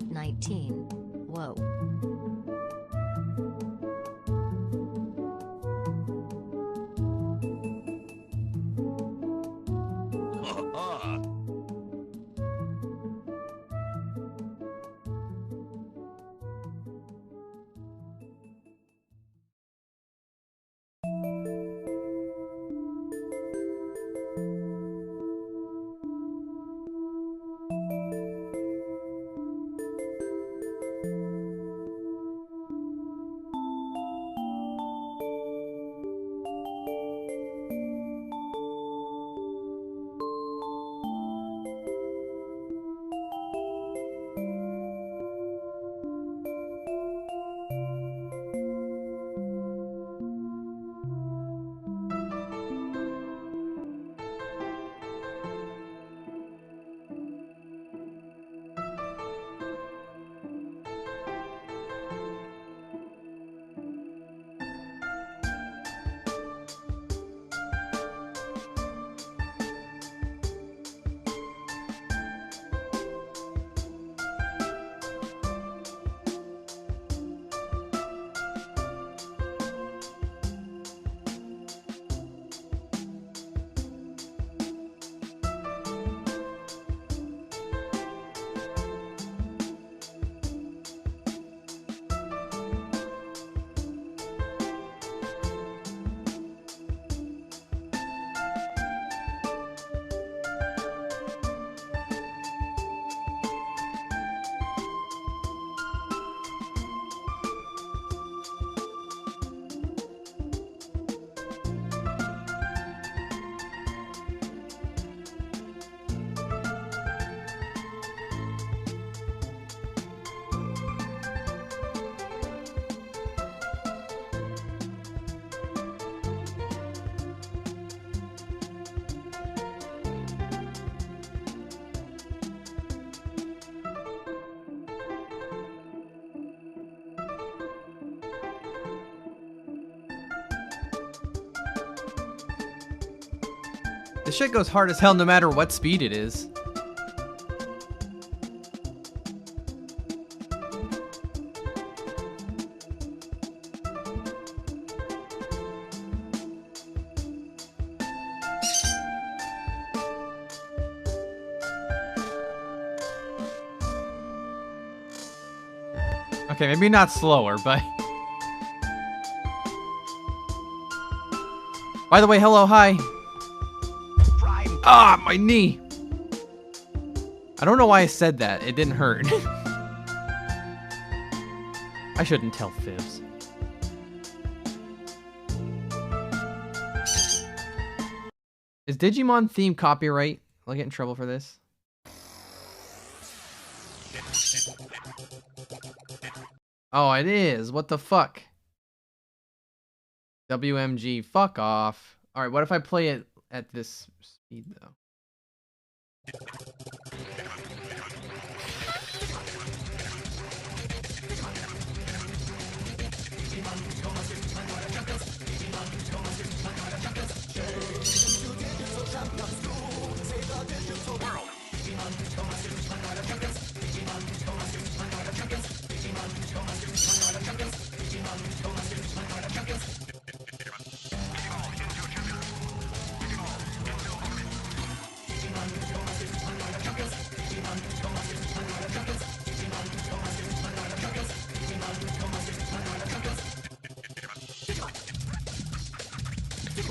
19. Whoa. This shit goes hard as hell no matter what speed it is. Okay, maybe not slower, but... By the way, hello, hi. Ah, my knee. I don't know why I said that. It didn't hurt. I shouldn't tell fibs. Is Digimon theme copyright? Will I get in trouble for this? Oh, it is. What the fuck? WMG. Fuck off. Alright, what if I play it at this speed, though?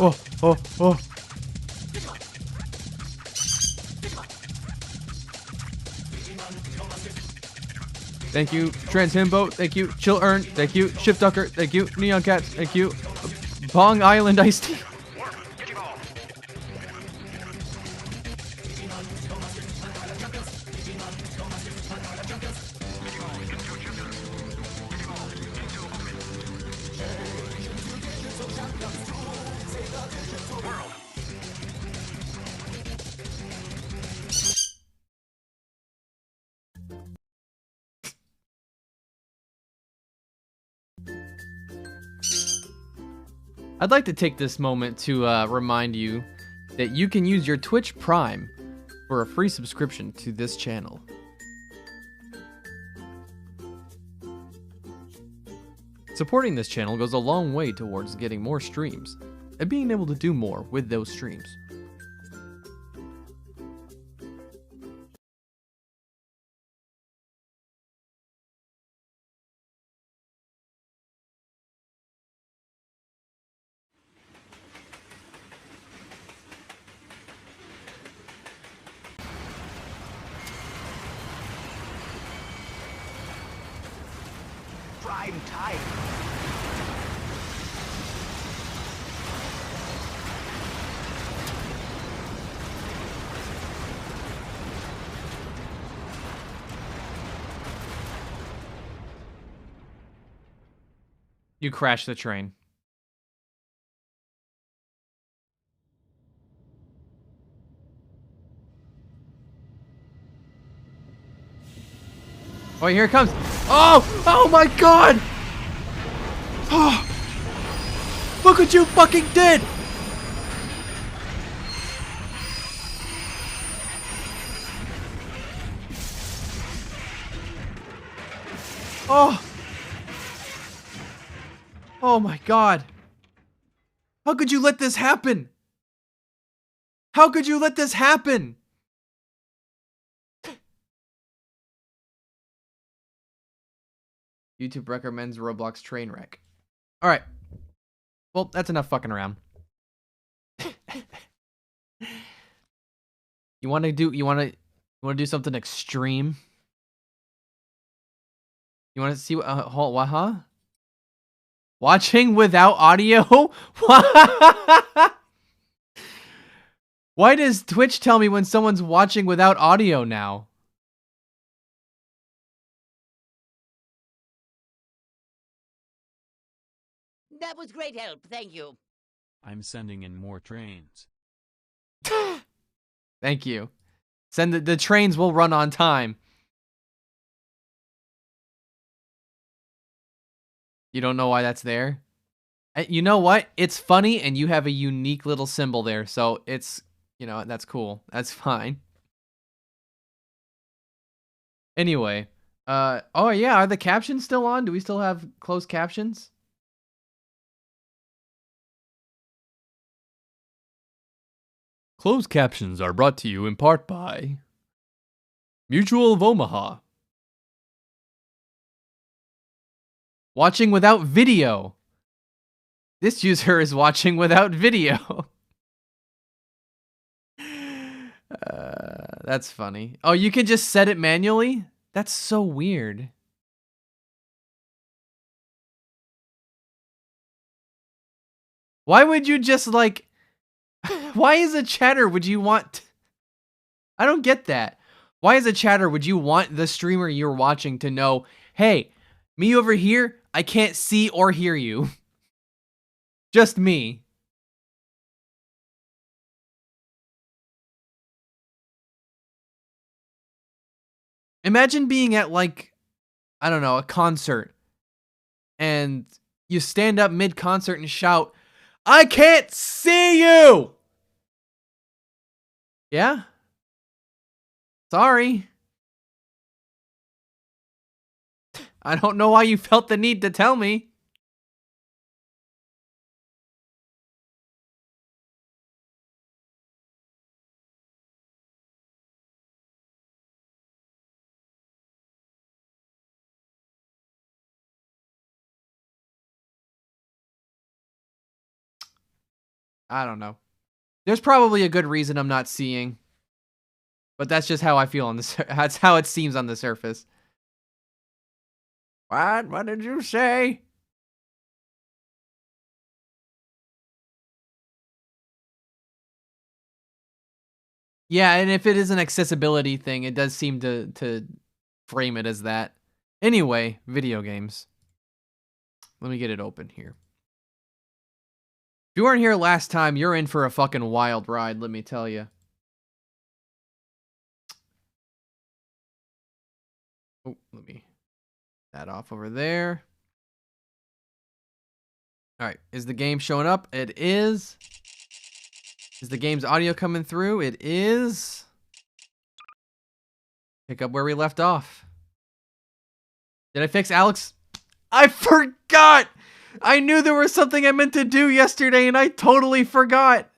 Oh, oh, oh. Thank you, Trans Himbo. Thank you, Chill Earn. Thank you, Shift Ducker. Thank you, Neon Cats. Thank you, Bong Island Iced Tea. I'd like to take this moment to remind you that you can use your Twitch Prime for a free subscription to this channel. Supporting this channel goes a long way towards getting more streams and being able to do more with those streams. Prime time. You crashed the train. Oh, here it comes. Oh! Oh my god! Oh! Look what you fucking did! Oh! Oh my god. How could you let this happen? How could you let this happen? YouTube recommends Roblox train wreck. All right. Well, that's enough fucking around. You want to do something extreme? You want to see what huh? Watching without audio? Why does Twitch tell me when someone's watching without audio now? That was great help, thank you. I'm sending in more trains. Thank you. Send the trains will run on time. You don't know why that's there? You know what? It's funny and you have a unique little symbol there. So it's, you know, that's cool. That's fine. Anyway, oh yeah, are the captions still on? Do we still have closed captions? Closed captions are brought to you in part by Mutual of Omaha. Watching without video. This user is watching without video. That's funny. Oh, you can just set it manually? That's so weird. Why would you just like... Why as a chatter would you want... I don't get that. Why as a chatter would you want the streamer you're watching to know, hey, me over here, I can't see or hear you. Just me. Imagine being at like, I don't know, a concert. And you stand up mid-concert and shout, I can't see you! Yeah? Sorry. I don't know why you felt the need to tell me. I don't know. There's probably a good reason I'm not seeing. But that's just how I feel on the that's how it seems on the surface. What? What did you say? Yeah, and if it is an accessibility thing, it does seem to frame it as that. Anyway, video games. Let me get it open here. If you weren't here last time, you're in for a fucking wild ride, let me tell you. Oh, let me that off over there. All right, is the game showing up? It is. Is the game's audio coming through? It is. Pick up where we left off. Did I fix Alex? I forgot! I knew there was something I meant to do yesterday and I totally forgot.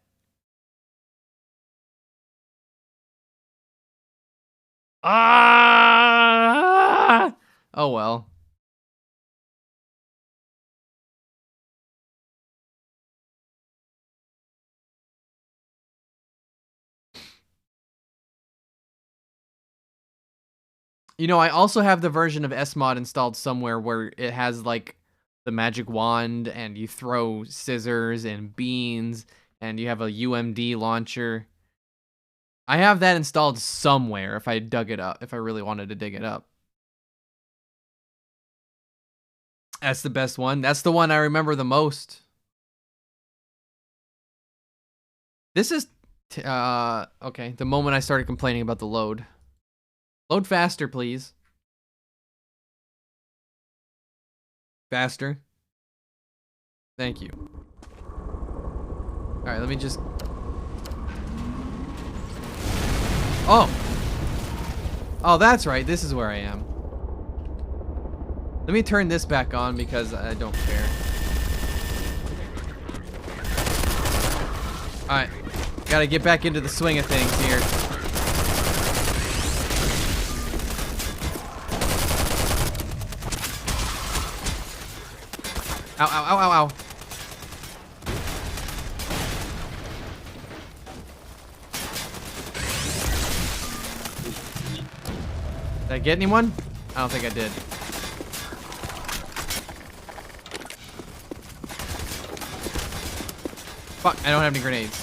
Ah! Oh well. You know, I also have the version of SMod installed somewhere where it has like the magic wand and you throw scissors and beans and you have a UMD launcher. I have that installed somewhere if I dug it up, if I really wanted to dig it up. That's the best one. That's the one I remember the most. This is, okay, the moment I started complaining about the load. Load faster, please. Faster. Thank you. Alright, let me just... Oh! Oh, that's right. This is where I am. Let me turn this back on because I don't care. Alright. Gotta get back into the swing of things here. Ow, ow, ow, ow, ow. Did I get anyone? I don't think I did. Fuck, I don't have any grenades.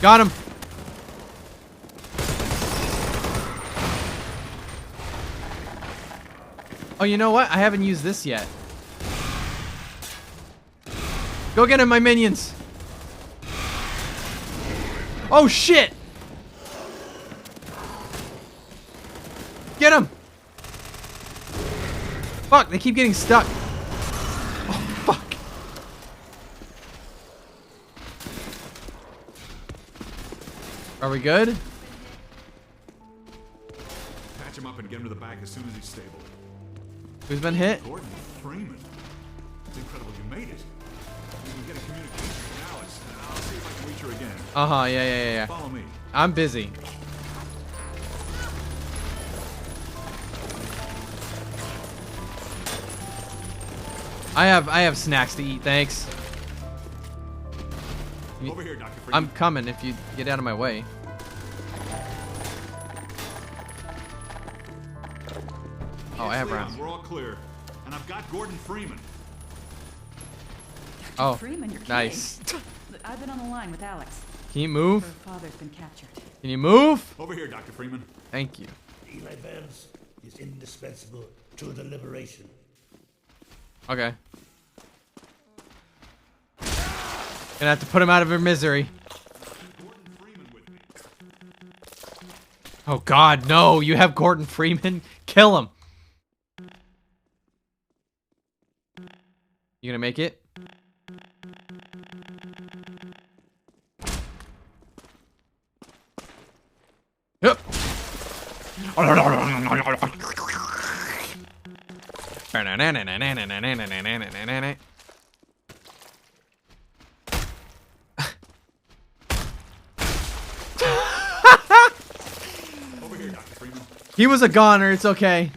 Got him. Oh, you know what? I haven't used this yet. Go get him, my minions. Oh, shit. Get him. Fuck, they keep getting stuck. Oh, fuck. Are we good? Patch him up and get him to the back as soon as he's stable. Who's been hit? Gordon Freeman. It's incredible you made it. You can get a communication with Alex. I'll see if I can reach her again. Uh-huh, yeah. Follow me. I'm busy. I have snacks to eat, thanks. Over here, Dr. Freeman. I'm coming if you get out of my way. Oh, I have Leon, rounds. we're all clear. And I've got Gordon Freeman. Oh, Freeman, you're nice. kidding. I've been on the line with Alex. Can you Her move? father's been captured. Can you move? Over here, Dr. Freeman. Thank you. Eli Vance is indispensable to the liberation. Okay. Gonna have to put him out of her misery. Gordon Freeman with me. Oh God, no! You have Gordon Freeman. Kill him. You gonna make it? Yep. Over here, Dr. Freeman. He was a goner. It's okay.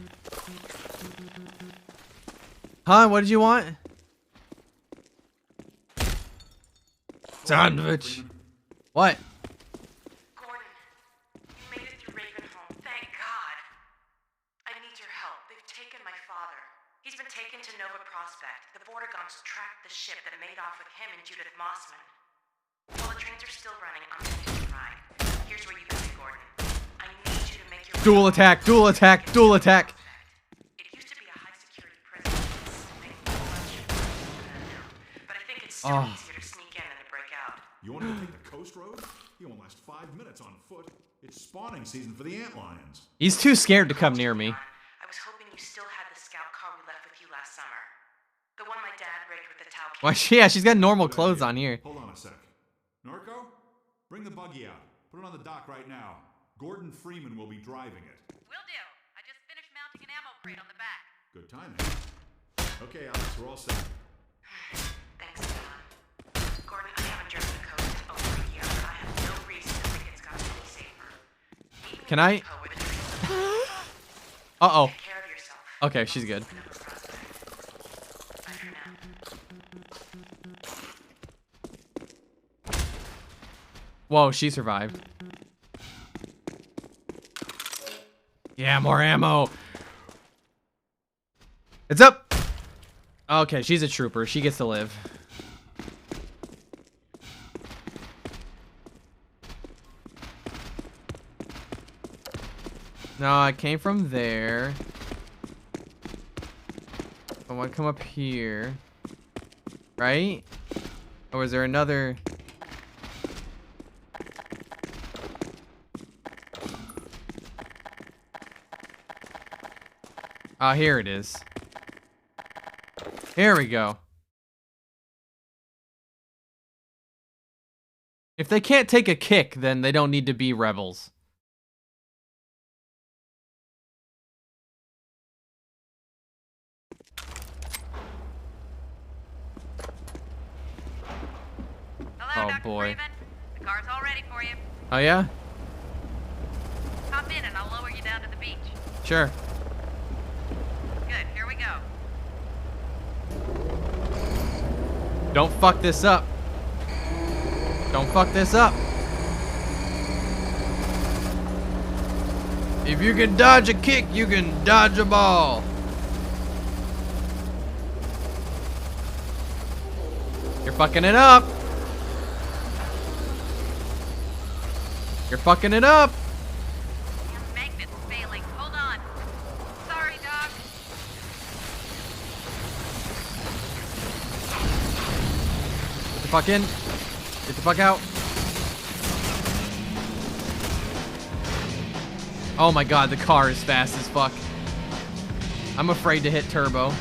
Huh? What did you want? Sandwich. What? Gordon, you made it through Ravenholm, thank God. I need your help. They've taken my father. He's been taken to Nova Prospect. The Vortigaunts tracked the ship that made off with him and Judith Mossman. While the trains are still running, I'm gonna take a ride. Here's where you come in, Gordon. I need you to make your Dual attack. Dual attack. Dual attack. It used to be a high-security prison. It's made much now. But I think it's still easier to sneak in than to break out. You want to take the coast road? You won't last 5 minutes on foot. It's spawning season for the antlions. He's too scared to come near me. I was hoping you still had the scout car we left with you last summer. The one my dad rigged with the Tau. Why? Yeah, she's got normal clothes on here. Hold on a sec. Norco, bring the buggy out. Put it on the dock right now. Gordon Freeman will be driving it. Will do. I just finished mounting an ammo crate on the back. Good timing. Okay, Alex, we're all set. Thanks, Don. Gordon, I haven't driven the coast in over a year, but I have no reason to think it's gotten any safer. Meet me Can in I? Mexico where the trees Uh-oh. Take care of yourself. Okay, she's good. Nova Prospect. Bye for now. Whoa, she survived. Yeah, more ammo. It's up. Okay, she's a trooper. She gets to live. No, I came from there. I want to come up here. Right? Or is there another... Oh, here it is. Here we go. If they can't take a kick, then they don't need to be rebels. Hello, Oh, Dr. boy. Freeman. The car's all ready for you. Oh, yeah? Hop in and I'll lower you down to the beach. Sure. Good, here we go. Don't fuck this up. Don't fuck this up. If you can dodge a kick, you can dodge a ball. You're fucking it up. You're fucking it up. Your magnet's failing. Hold on. Sorry, Doc. Get the fuck in. Get the fuck out. Oh my god, the car is fast as fuck. I'm afraid to hit turbo.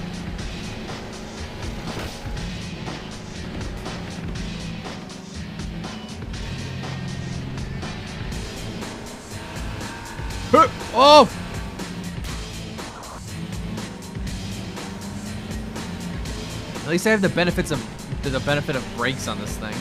Oh! At least I have the benefit of brakes on this thing.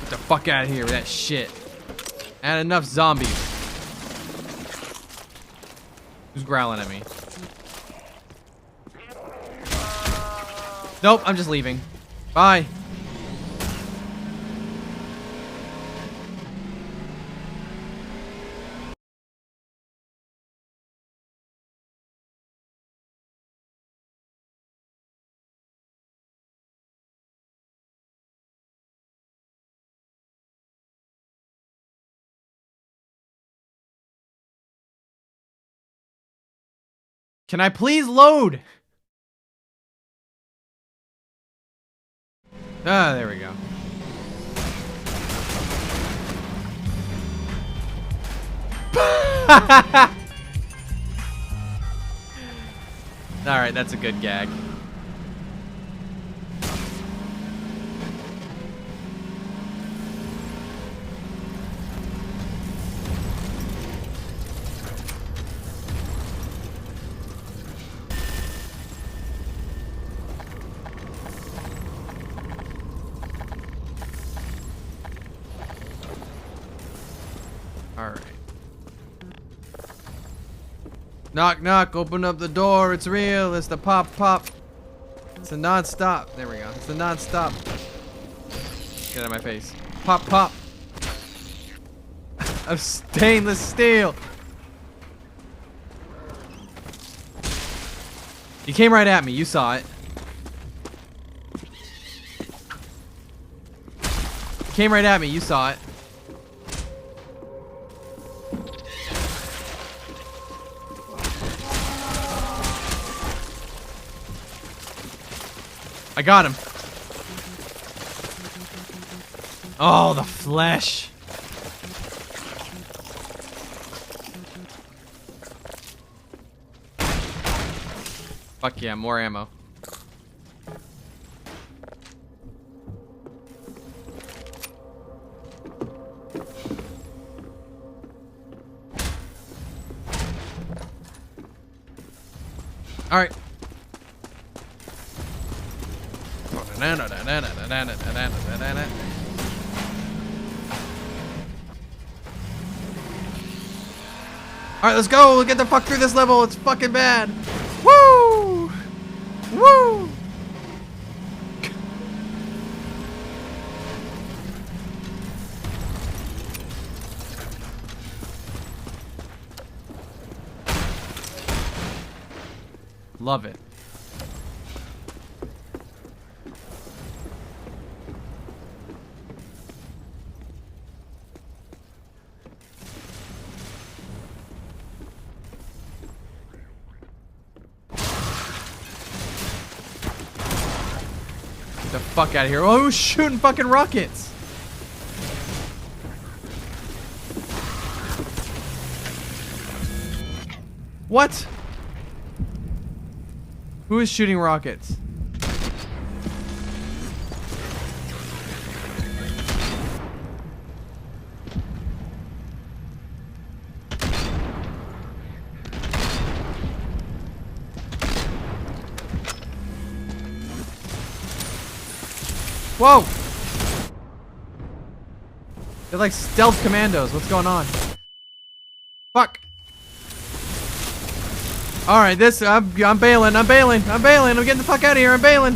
Get the fuck out of here with that shit. And enough zombies. Who's growling at me? Nope, I'm just leaving. Bye. Can I please load? Ah, there we go. Alright, that's a good gag. Alright. Knock, knock, open up the door. It's real. It's the pop, pop. It's a non-stop. There we go. It's a non-stop. Get out of my face. Pop, pop. Of stainless steel. You came right at me. You saw it. You came right at me. You saw it. I got him. Oh, the flesh. Fuck yeah, more ammo. All right. All right, let's go. We'll get the fuck through this level. It's fucking bad. Woo! Woo! Love it. Get the fuck out of here. Oh, who's shooting fucking rockets? What? Who is shooting rockets? Whoa! They're like stealth commandos. What's going on? Fuck. All right, this I'm bailing. I'm bailing. I'm bailing. I'm getting the fuck out of here. I'm bailing.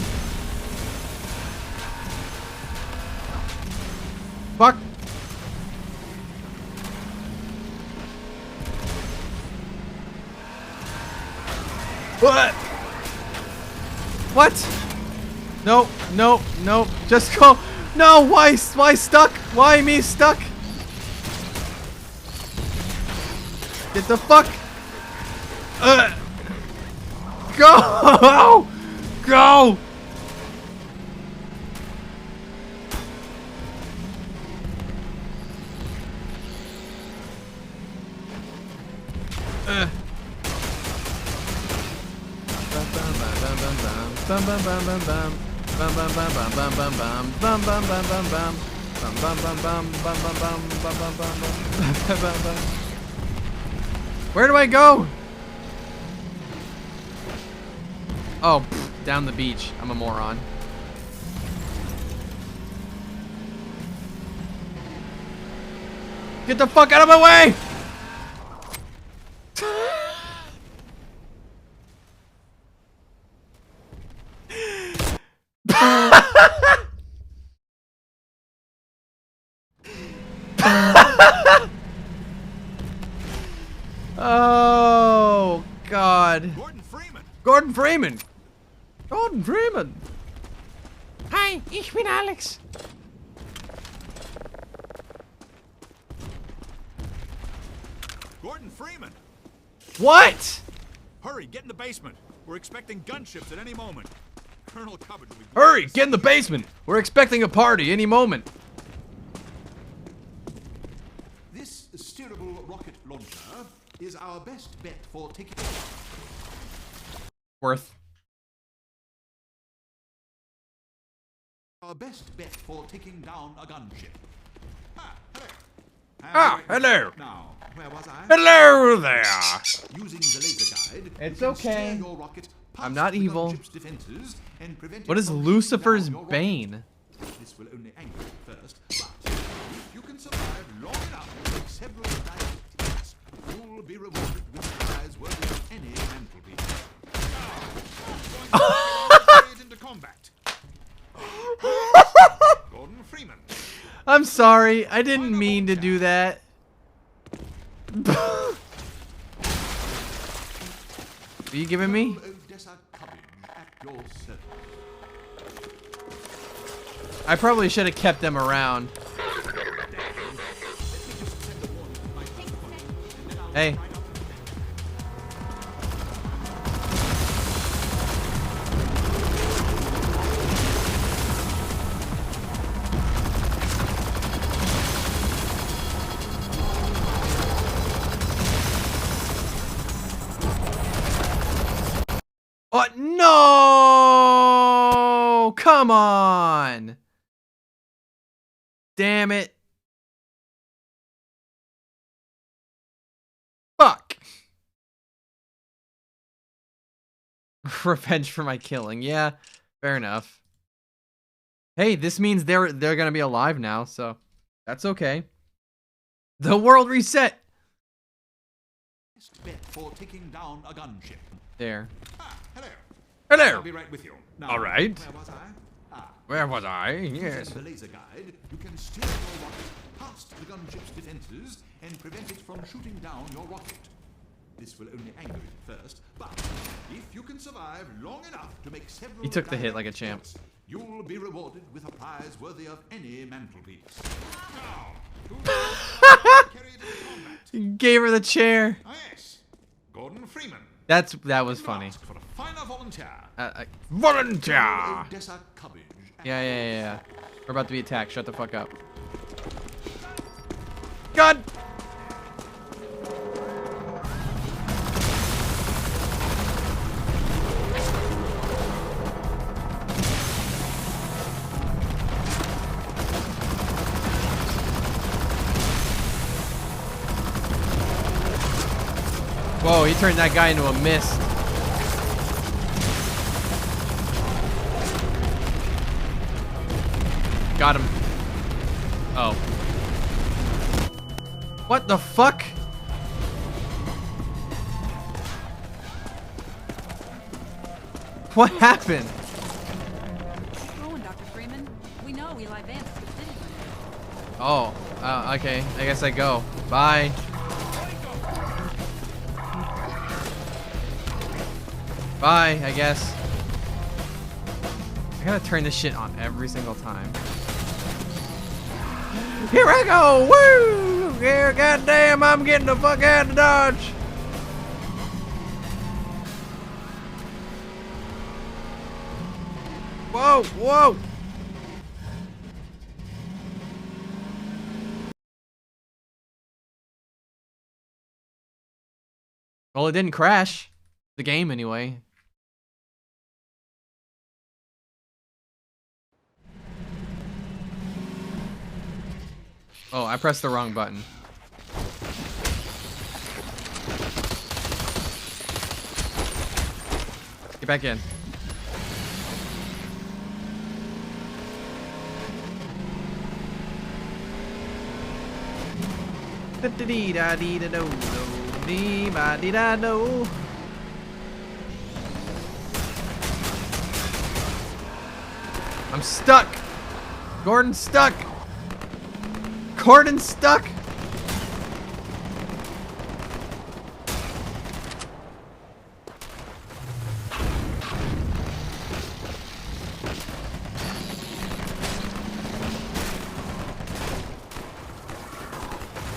Fuck. What? What? Nope. Nope. Nope. Just go. No. Why stuck? Why me stuck? Get the fuck. Go! Go! Where do I go? Oh, pff, down the beach. I'm a moron. Get the fuck out of my way! Oh, God. Gordon Freeman. Gordon Freeman. Gordon Freeman. Hi, ich bin Alex. Gordon Freeman. What? Hurry, get in the basement. We're expecting gunships at any moment. Colonel Cupboard will be... Hurry, get in the basement. We're expecting a party any moment. This steerable rocket launcher is our best bet for taking... Worth. Our best bet for taking down a gunship. Ah, hello. Ah, hello. Now, where was I? Hello there. Using the laser guide, It's you can okay. steer your rocket past I'm not the evil. gunship's defenses and prevent What it is from Lucifer's shooting down your rocket. bane? This will only anger it first, but if you can survive long enough to make several direct hits, you'll be rewarded with a prize worth any mantelpiece. Now, into combat. Gordon Freeman. I'm sorry. I didn't mean to do that. Are you giving me? Odessa Cubbage at your service. I probably should have kept them around. Hey. What? No! Come on! Damn it. Fuck. Revenge for my killing. Yeah, fair enough. Hey, this means they're gonna be alive now, so that's okay. The world reset. Best bet for taking down a gunship. There. Ah, hello. Hello. I'll be right with you. Now, All right. Where was I? Ah, Where was I? Yes. using the laser guide, you can steer your rocket past the gunship's defenses and prevent it from shooting down your rocket. This will only anger it first, but if you can survive long enough to make several He took the hit like a direct champ. hits, you'll be rewarded with a prize worthy of any mantelpiece. Now, who's carried into combat? Gave her the chair. Ah, yes, Gordon Freeman. That was funny. Ask for a finer volunteer. Volunteer. Odessa Cubbage. Yeah. We're about to be attacked. Shut the fuck up. God. Whoa, he turned that guy into a mist. Got him. Oh. What the fuck? What happened? Going, Dr. Freeman. We know Eli Vance is the city. Oh, okay. I guess I go. Bye. Bye, I guess. I gotta turn this shit on every single time. Here I go! Woo! Yeah, goddamn, I'm getting the fuck out of Dodge! Whoa, whoa! Well, it didn't crash. The game, anyway. Oh, I pressed the wrong button. Get back in. Da-dee-da-dee-da-do-do-dee-ba-dee-da-do. I'm stuck. Gordon's stuck. Gordon's stuck.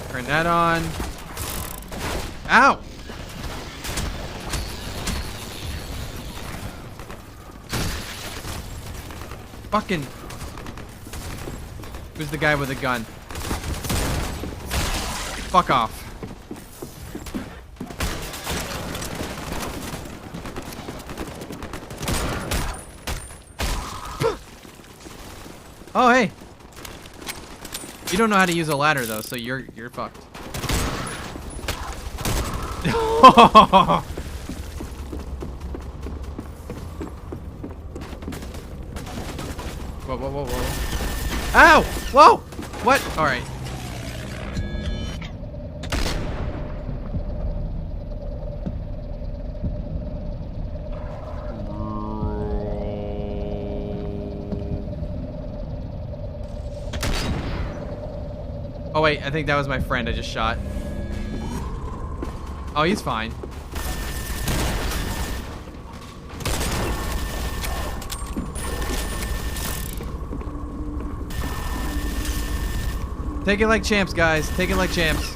Turn that on. Ow. Fucking. Who's the guy with a gun? Fuck off. Oh, hey. You don't know how to use a ladder though, so you're fucked. Whoa, whoa, whoa, whoa. Ow! Whoa! What? Alright. Oh wait, I think that was my friend I just shot. Oh, he's fine. Take it like champs, guys. Take it like champs.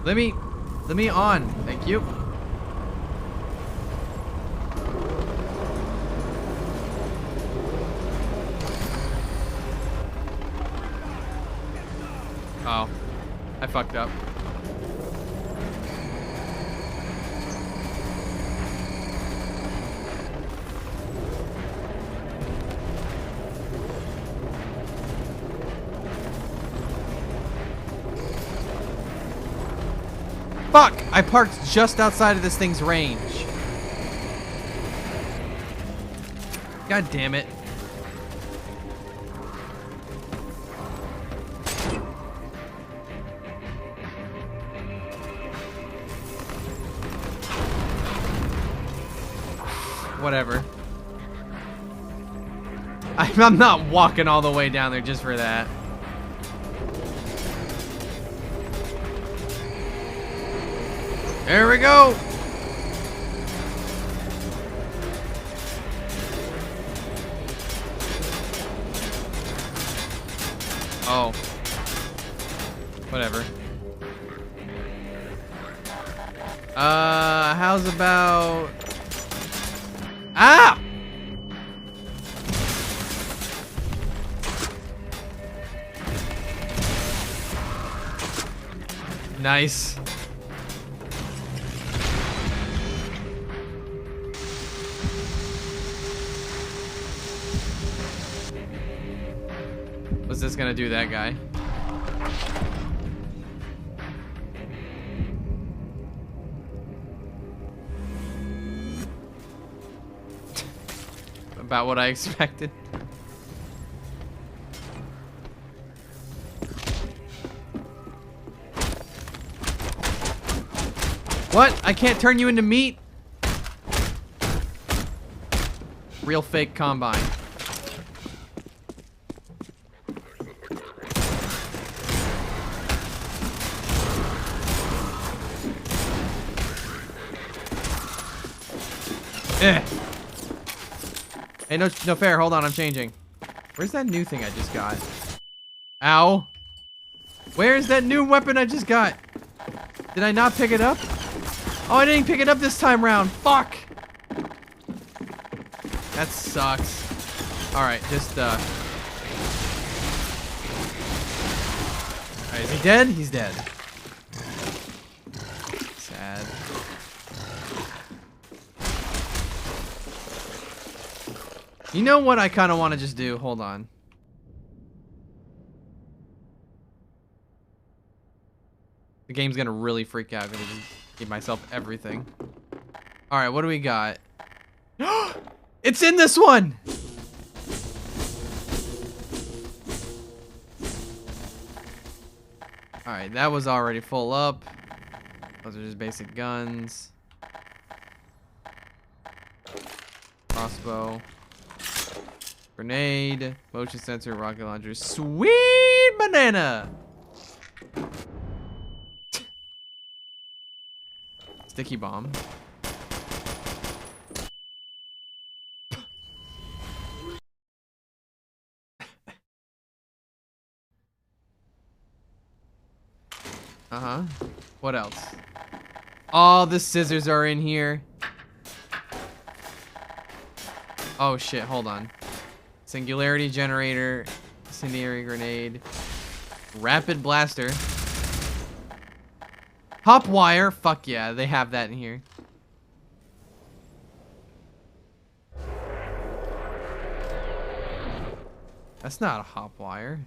Let me on. Thank you. Oh, I fucked up. Fuck! I parked just outside of this thing's range. God damn it. Whatever. I'm not walking all the way down there just for that. There we go. Oh. Whatever. How's about... Ah! Nice. Was this gonna do that guy? About what I expected. What? I can't turn you into meat? Real fake combine. Eh. Hey, no fair. Hold on, I'm changing. Where's that new thing I just got? Ow. Where's that new weapon I just got? Did I not pick it up? Oh, I didn't pick it up this time round. Fuck. That sucks. Alright, just, Alright, is he dead? He's dead. Sad. You know what I kind of want to just do? Hold on. The game's gonna really freak out. I'm gonna just give myself everything. Alright, what do we got? It's in this one! Alright, that was already full up. Those are just basic guns. Crossbow. Grenade. Motion sensor, rocket launcher. Sweet banana! Sticky bomb. Uh-huh. What else? Oh, the scissors are in here. Oh shit, hold on. Singularity generator, incendiary grenade, rapid blaster. Hop wire, fuck yeah, they have that in here. That's not a hop wire.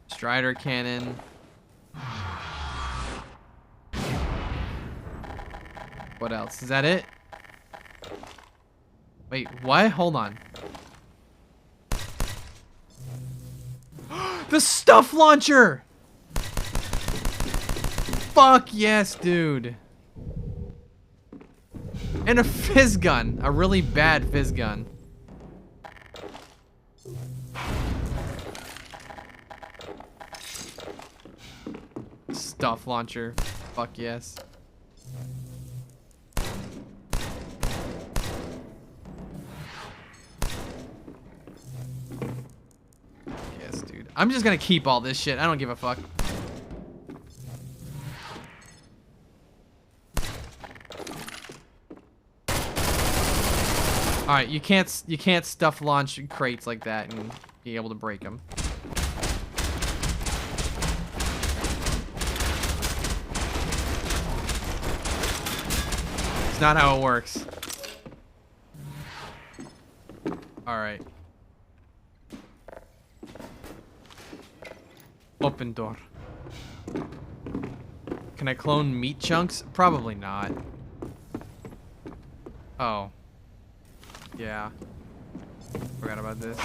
Strider cannon. What else? Is that it? Wait, what? Hold on. The stuff launcher! Fuck yes, dude. And a fizz gun. A really bad fizz gun. Stuff launcher. Fuck yes. Yes, dude. I'm just gonna keep all this shit. I don't give a fuck. All right, you can't stuff launch crates like that and be able to break them. It's not how it works. All right. Open door. Can I clone meat chunks? Probably not. Oh. Yeah. Forgot about this.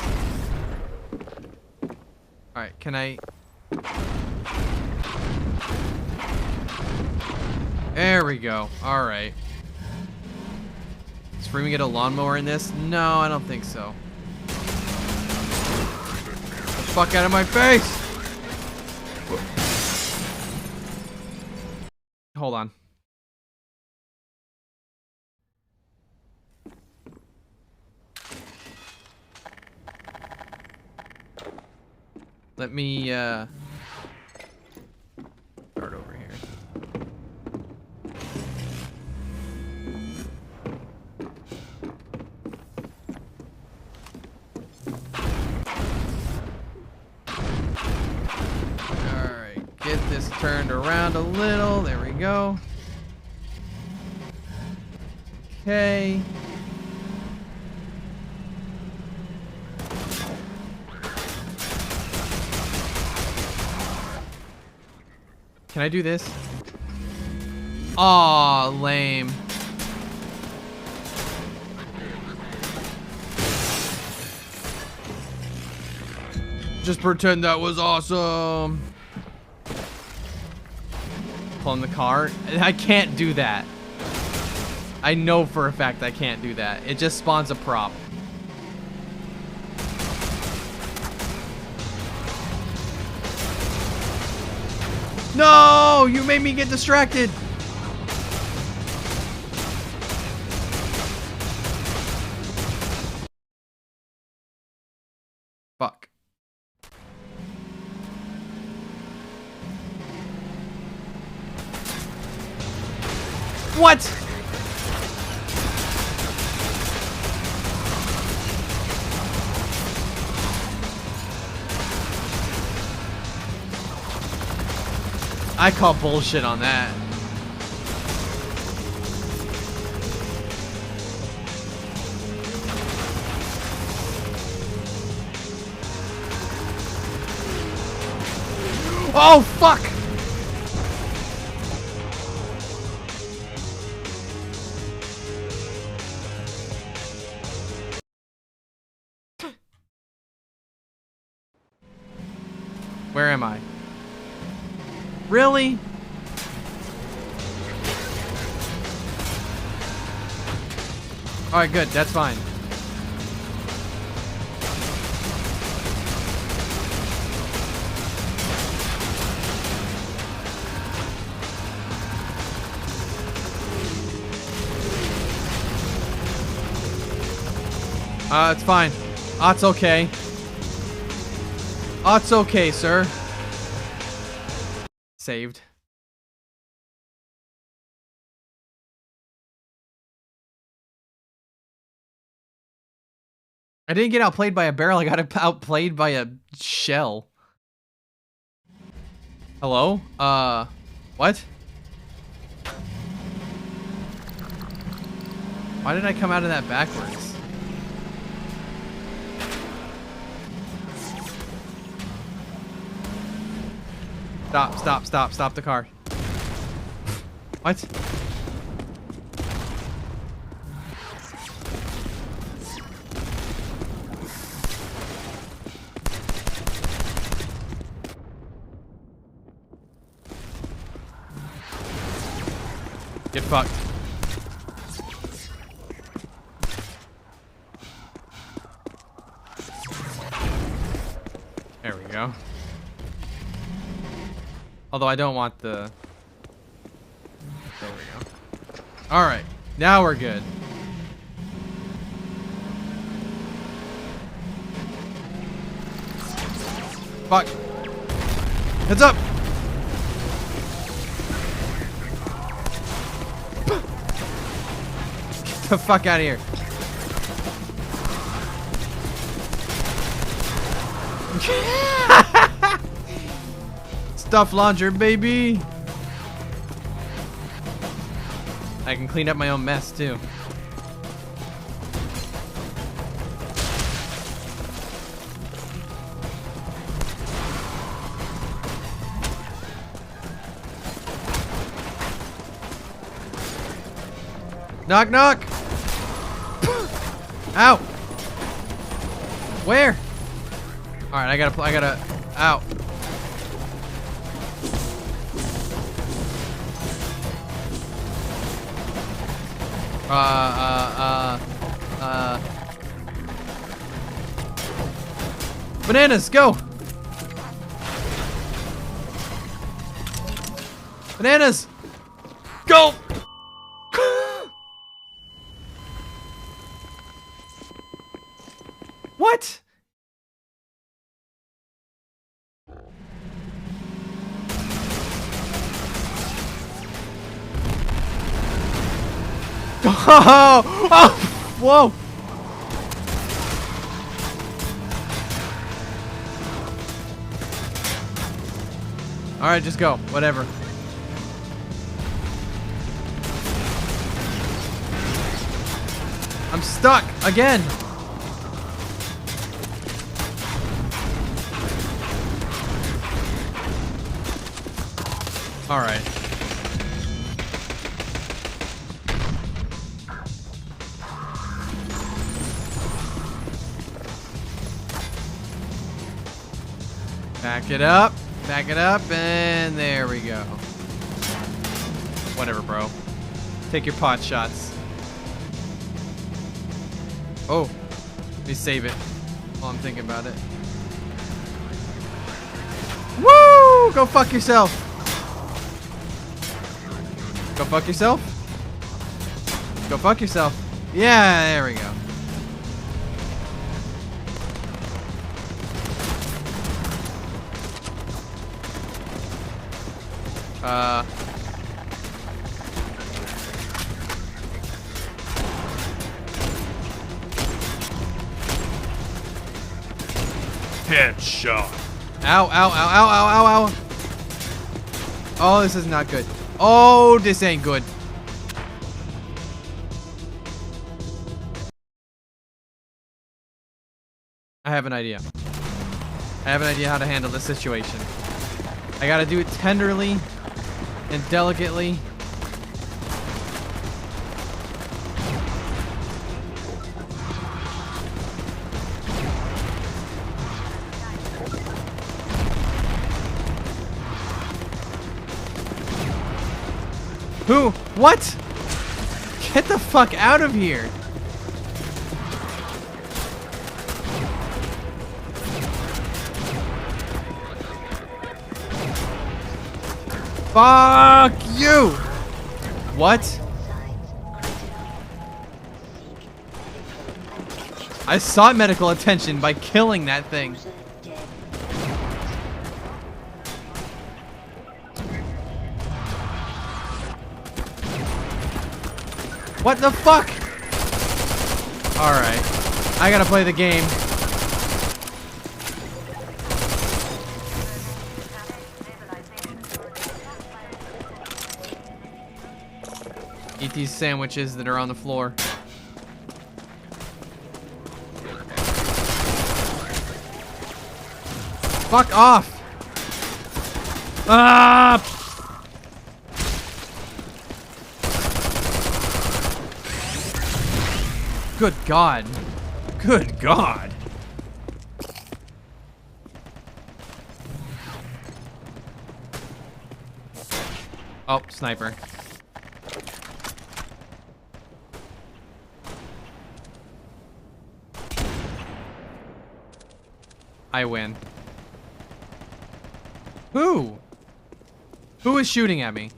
Alright, can I... There we go. Alright. Does Freeman get a lawnmower in this? No, I don't think so. Get the fuck out of my face! Hold on. Let me, start over here. Alright, get this turned around a little. There we go. Okay. Can I do this? Aw, lame. Just pretend that was awesome. Clone the car. I can't do that. I know for a fact I can't do that. It just spawns a prop. No! You made me get distracted! Fuck. What? I call bullshit on that. Oh, fuck! Where am I? Really? Alright, good. That's fine. It's fine. It's okay. It's okay, sir. Saved. I didn't get outplayed by a barrel. I got outplayed by a shell. Hello? What? Why did I come out of that backwards? Stop the car. What? Get fucked. There we go. Although I don't want the... There we go. Alright. Now we're good. Fuck. Heads up! Get the fuck out of here. Stuff launcher, baby. I can clean up my own mess too. Knock, knock. Ow. Where? All right, I gotta. Ow. Bananas, go. Bananas, go. What? Oh, oh, whoa. All right, just go. Whatever. I'm stuck again. All right. Back it up, and there we go. Whatever, bro. Take your pot shots. Oh, let me save it while I'm thinking about it. Woo! Go fuck yourself. Go fuck yourself. Go fuck yourself. Yeah, there we go. Headshot. Ow, ow, ow, ow, ow, ow, ow. Oh, this is not good. Oh, this ain't good. I have an idea. I have an idea how to handle this situation. I gotta do it tenderly and delicately. Who? What? Get the fuck out of here. Fuck you! What? I sought medical attention by killing that thing. What the fuck? Alright. I gotta play the game. Eat these sandwiches that are on the floor. Fuck off! Ah! Good God. Good God. Oh, sniper. I win. Who? Who is shooting at me?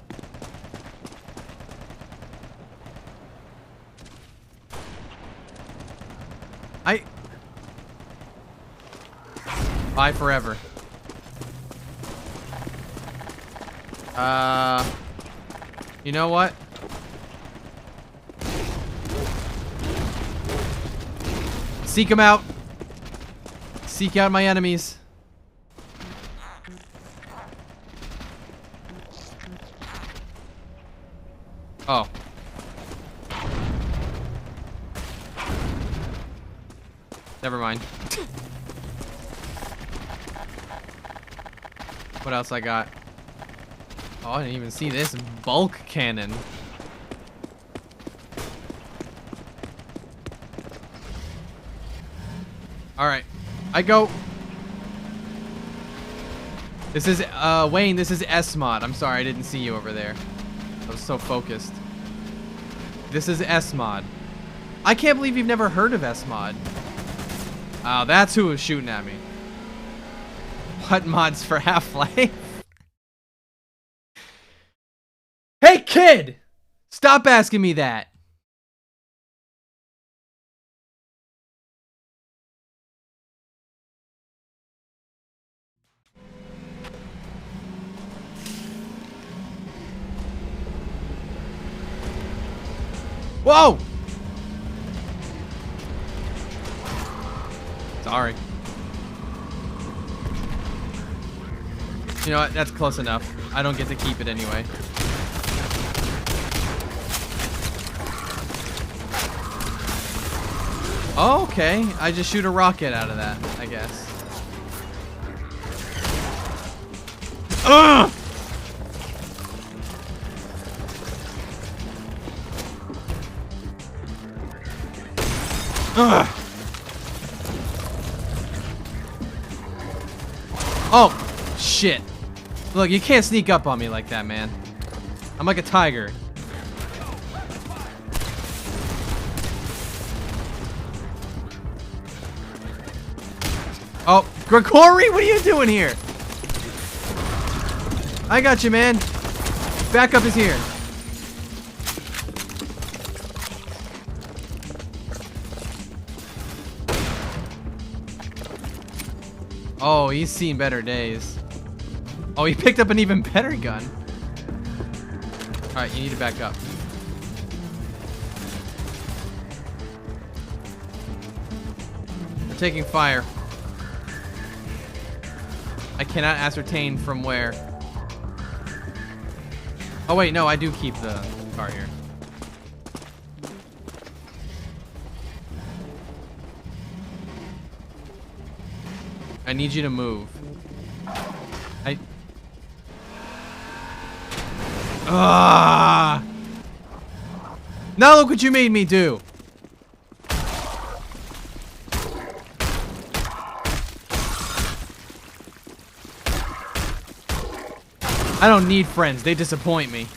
Bye forever. You know what? Seek them out. Seek out my enemies. Oh. Never mind. What else I got? Oh, I didn't even see this bulk cannon. Alright. I go. This is, Wayne, this is S-Mod. I'm sorry, I didn't see you over there. I was so focused. This is S-Mod. I can't believe you've never heard of S-Mod. Oh, that's who was shooting at me. What mods for Half-Life? Hey, kid! Stop asking me that. Whoa! Sorry. You know what? That's close enough. I don't get to keep it anyway. Oh, okay. I just shoot a rocket out of that, I guess. Ugh! Ugh! Oh, shit. Look, you can't sneak up on me like that, man. I'm like a tiger. Oh, Gregory, what are you doing here? I got you, man. Backup is here. Oh, he's seen better days. Oh, he picked up an even better gun. Alright, you need to back up. We're taking fire. I cannot ascertain from where. Oh wait, no, I do keep the car here. I need you to move. Ah! Now look what you made me do. I don't need friends. They disappoint me.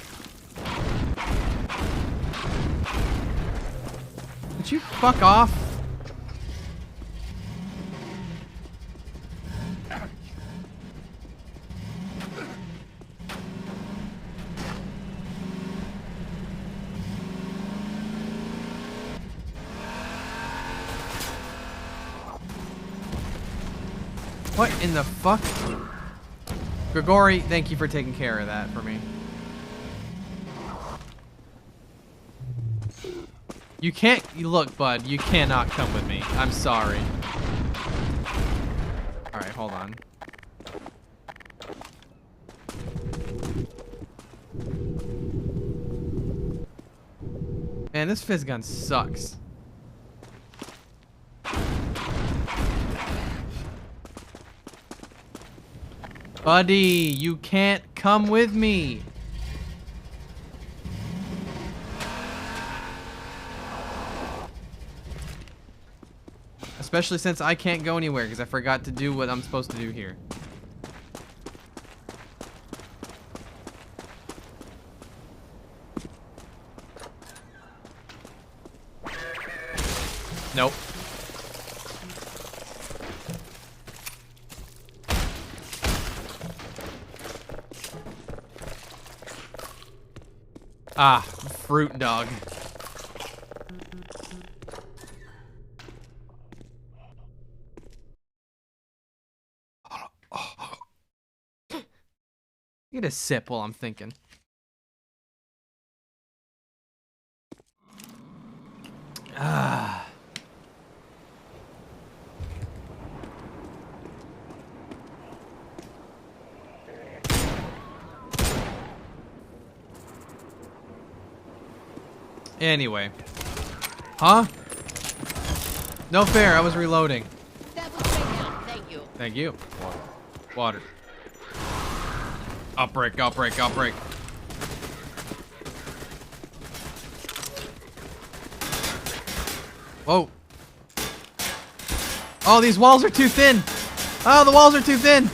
Would you fuck off? What in the fuck? Gregory, thank you for taking care of that for me. You can't... Look, bud, you cannot come with me. I'm sorry. Alright, hold on. Man, this fizz gun sucks. Buddy, you can't come with me. Especially since I can't go anywhere because I forgot to do what I'm supposed to do here. Nope. Ah, fruit dog. Get a sip while I'm thinking. Ah. Anyway. Huh? No fair, I was reloading. That was great help. Thank you. Thank you. Water. Outbreak, outbreak, outbreak. Whoa. Oh, these walls are too thin. Oh, the walls are too thin.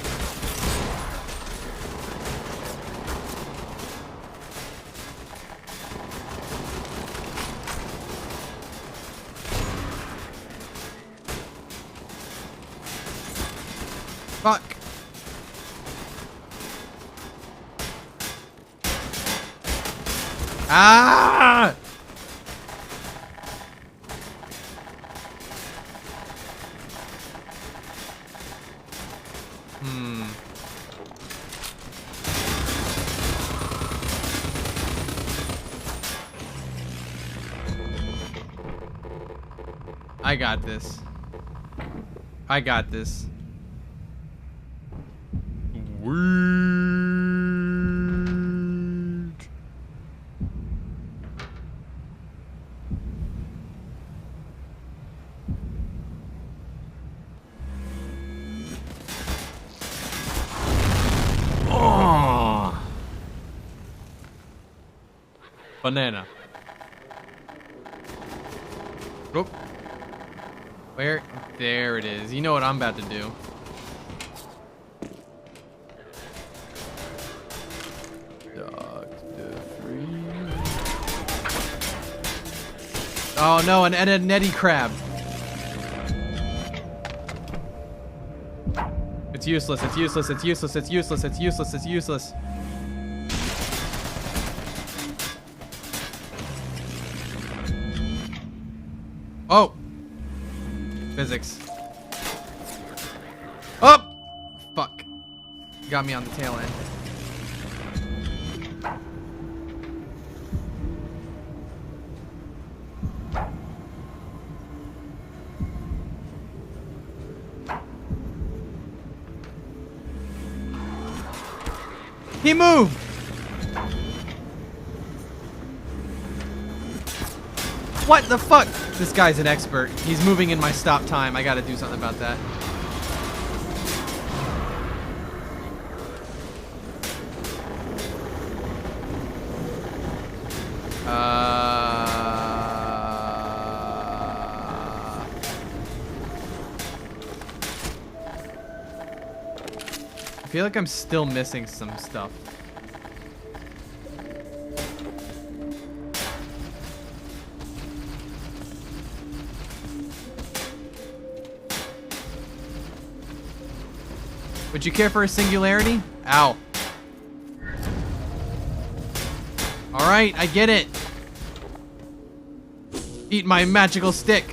Fuck. Ah! I got this. I got this. Weird. Oh. Banana. Oop. Where? There it is. You know what I'm about to do. Oh no, an Ed and Nettie crab. It's useless, it's useless, it's useless, it's useless, it's useless, it's useless. Oh! Physics. Oh! Fuck. Got me on the tail end. He moved! What the fuck? This guy's an expert. He's moving in my stop time. I gotta do something about that. I feel like I'm still missing some stuff. Would you care for a singularity? Ow. Alright, I get it. Eat my magical stick.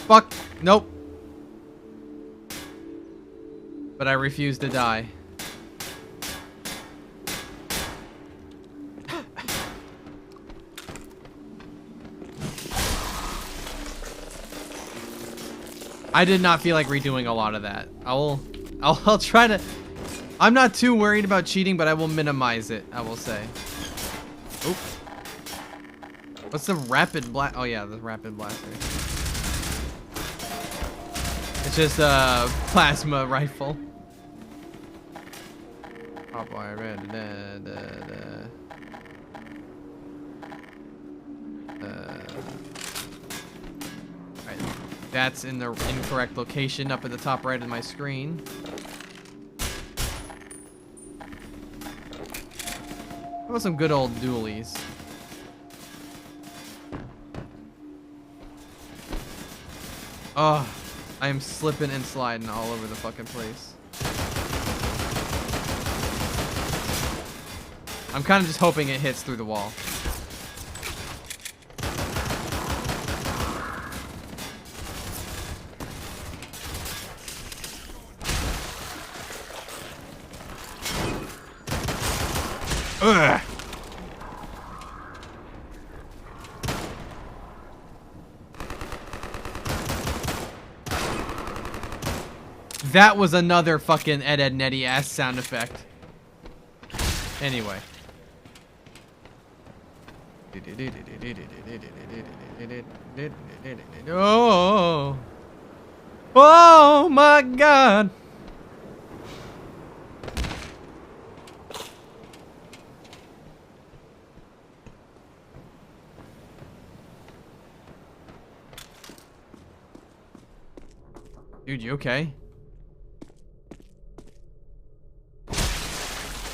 Fuck. Nope. But I refuse to die. I did not feel like redoing a lot of that. I'll try to. I'm not too worried about cheating, but I will minimize it, I will say. Oop. What's the rapid blast? Oh yeah, the rapid blaster. It's just a plasma rifle. Hot wire, Alright, that's in the incorrect location up at the top right of my screen. How about some good old dualies? Oh, I am slipping and sliding all over the fucking place. I'm kind of just hoping it hits through the wall. Ugh. That was another fucking Ed Nettie ass sound effect. Anyway. Oh. Oh my god. Dude, you okay?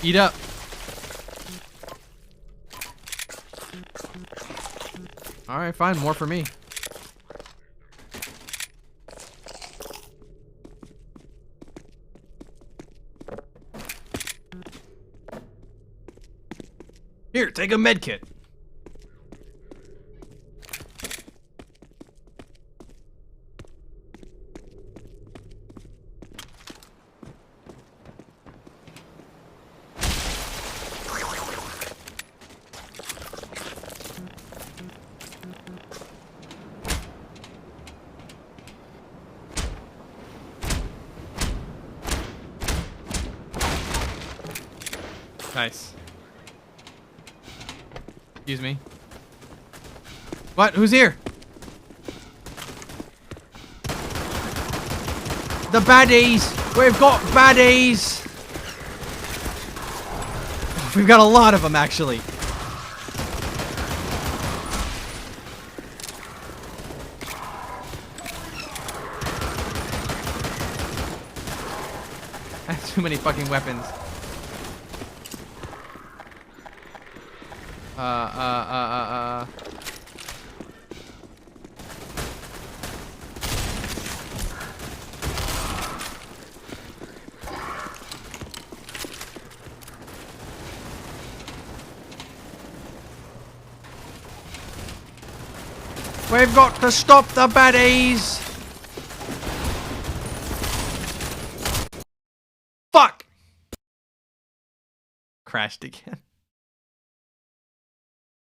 Eat up. Alright, fine. More for me. Here, take a med kit. Nice. Excuse me. What? Who's here? The baddies! We've got baddies! We've got a lot of them, actually. That's too many fucking weapons. We've got to stop the baddies! Fuck! Crashed again.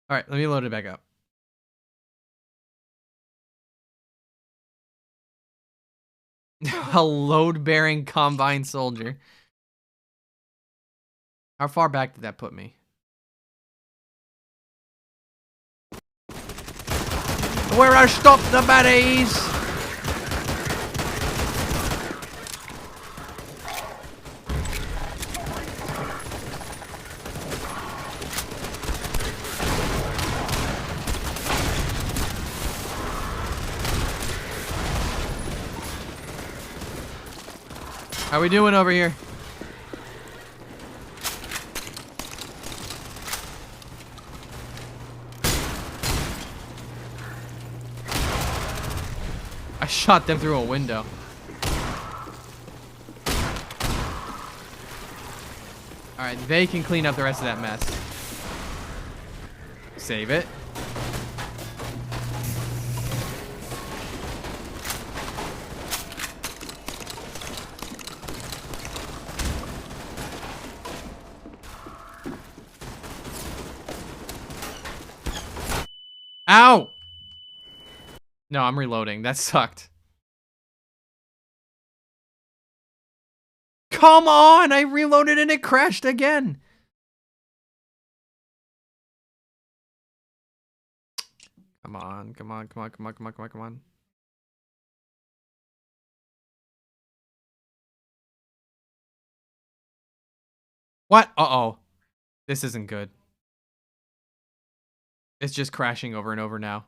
Alright, let me load it back up. A load-bearing combine soldier. How far back did that put me? Where I stop the baddies! How we doing over here? I shot them through a window. Alright, they can clean up the rest of that mess. Save it. Ow! No, I'm reloading. That sucked. Come on! I reloaded and it crashed again. Come on, come on, come on, come on, come on, come on, come on. What? Uh-oh. This isn't good. It's just crashing over and over now.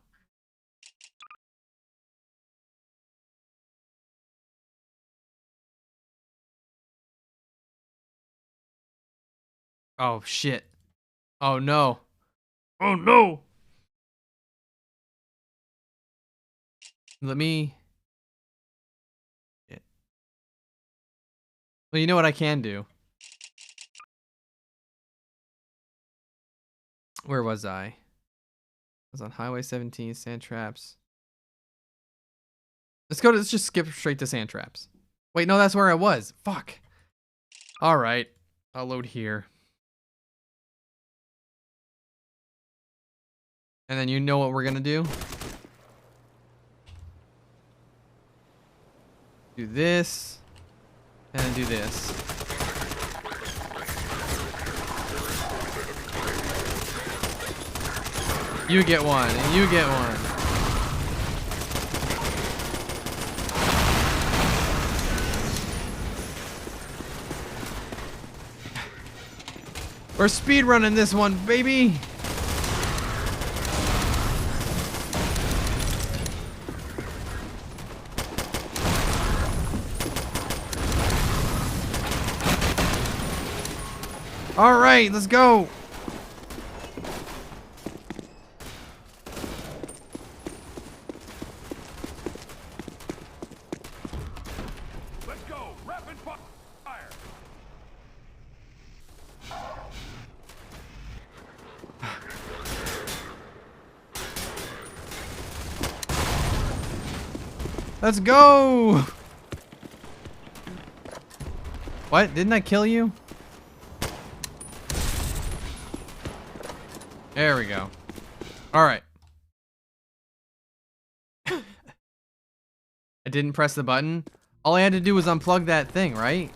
Oh, shit. Oh, no. Oh, no. Let me... Well, you know what I can do? Where was I? I was on Highway 17, sand traps. Let's just skip straight to sand traps. Wait, no, that's where I was. Fuck. All right. I'll load here. And then you know what we're gonna do? Do this. And then do this. You get one, and you get one. We're speedrunning this one, baby. All right, let's go. Let's go! Rapid fire! Let's go. What? Didn't I kill you? There we go. All right. I didn't press the button. All I had to do was unplug that thing, right?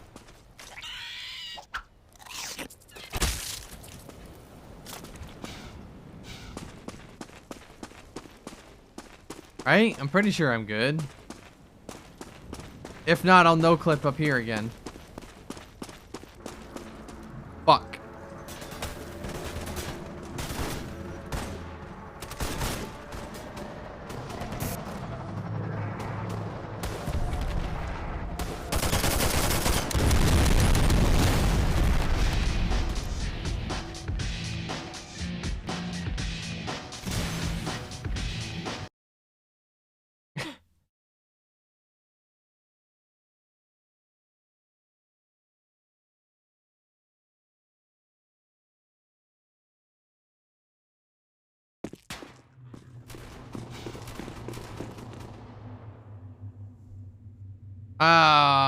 Right? I'm pretty sure I'm good. If not, I'll no clip up here again. Fuck.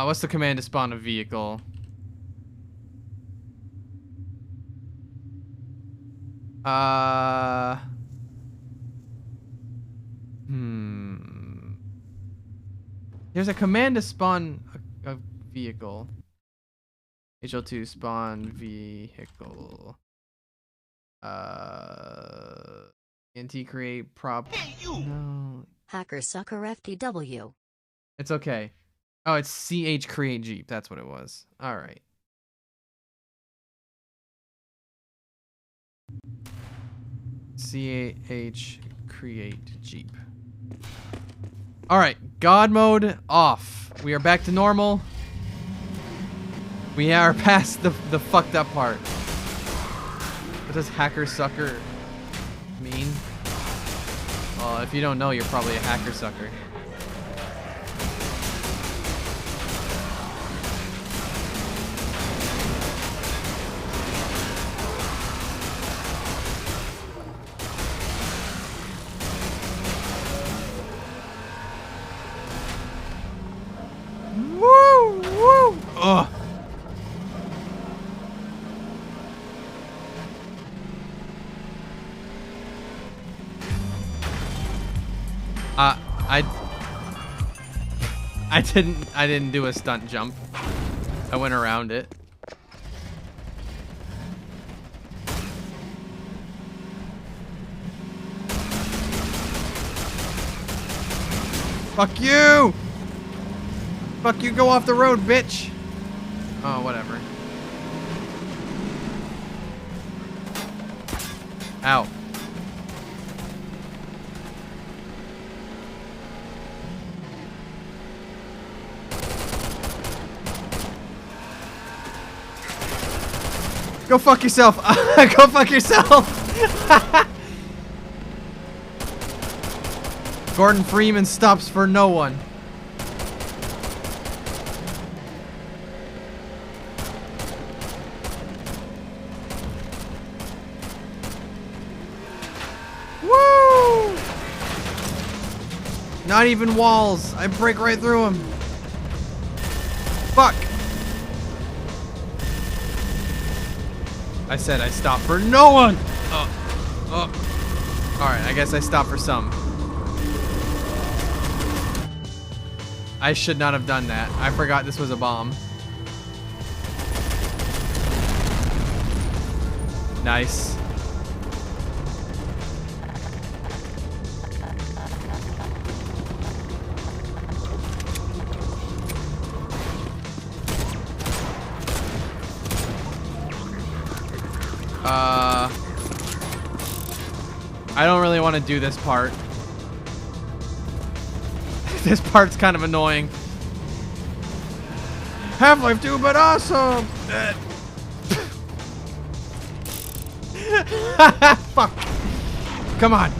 What's the command to spawn a vehicle? There's a command to spawn a vehicle. HL2 spawn vehicle. NT create prop. No. Hacker sucker FTW. It's okay. Oh, it's CH create Jeep. That's what it was. All right. CH create Jeep. All right. God mode off. We are back to normal. We are past the fucked up part. What does hacker sucker mean? Well, if you don't know, you're probably a hacker sucker. Woo! Woo! Ugh. I didn't do a stunt jump. I went around it. Fuck you! Fuck you, go off the road, bitch! Oh, whatever. Ow. Go fuck yourself! Go fuck yourself! Gordon Freeman stops for no one. Woo! Not even walls. I break right through them. Fuck. I said I stopped for no one. Alright, I guess I stopped for some. I should not have done that. I forgot this was a bomb. Nice. I don't really want to do this part. This part's kind of annoying. Half-Life 2, but awesome! Fuck. Come on.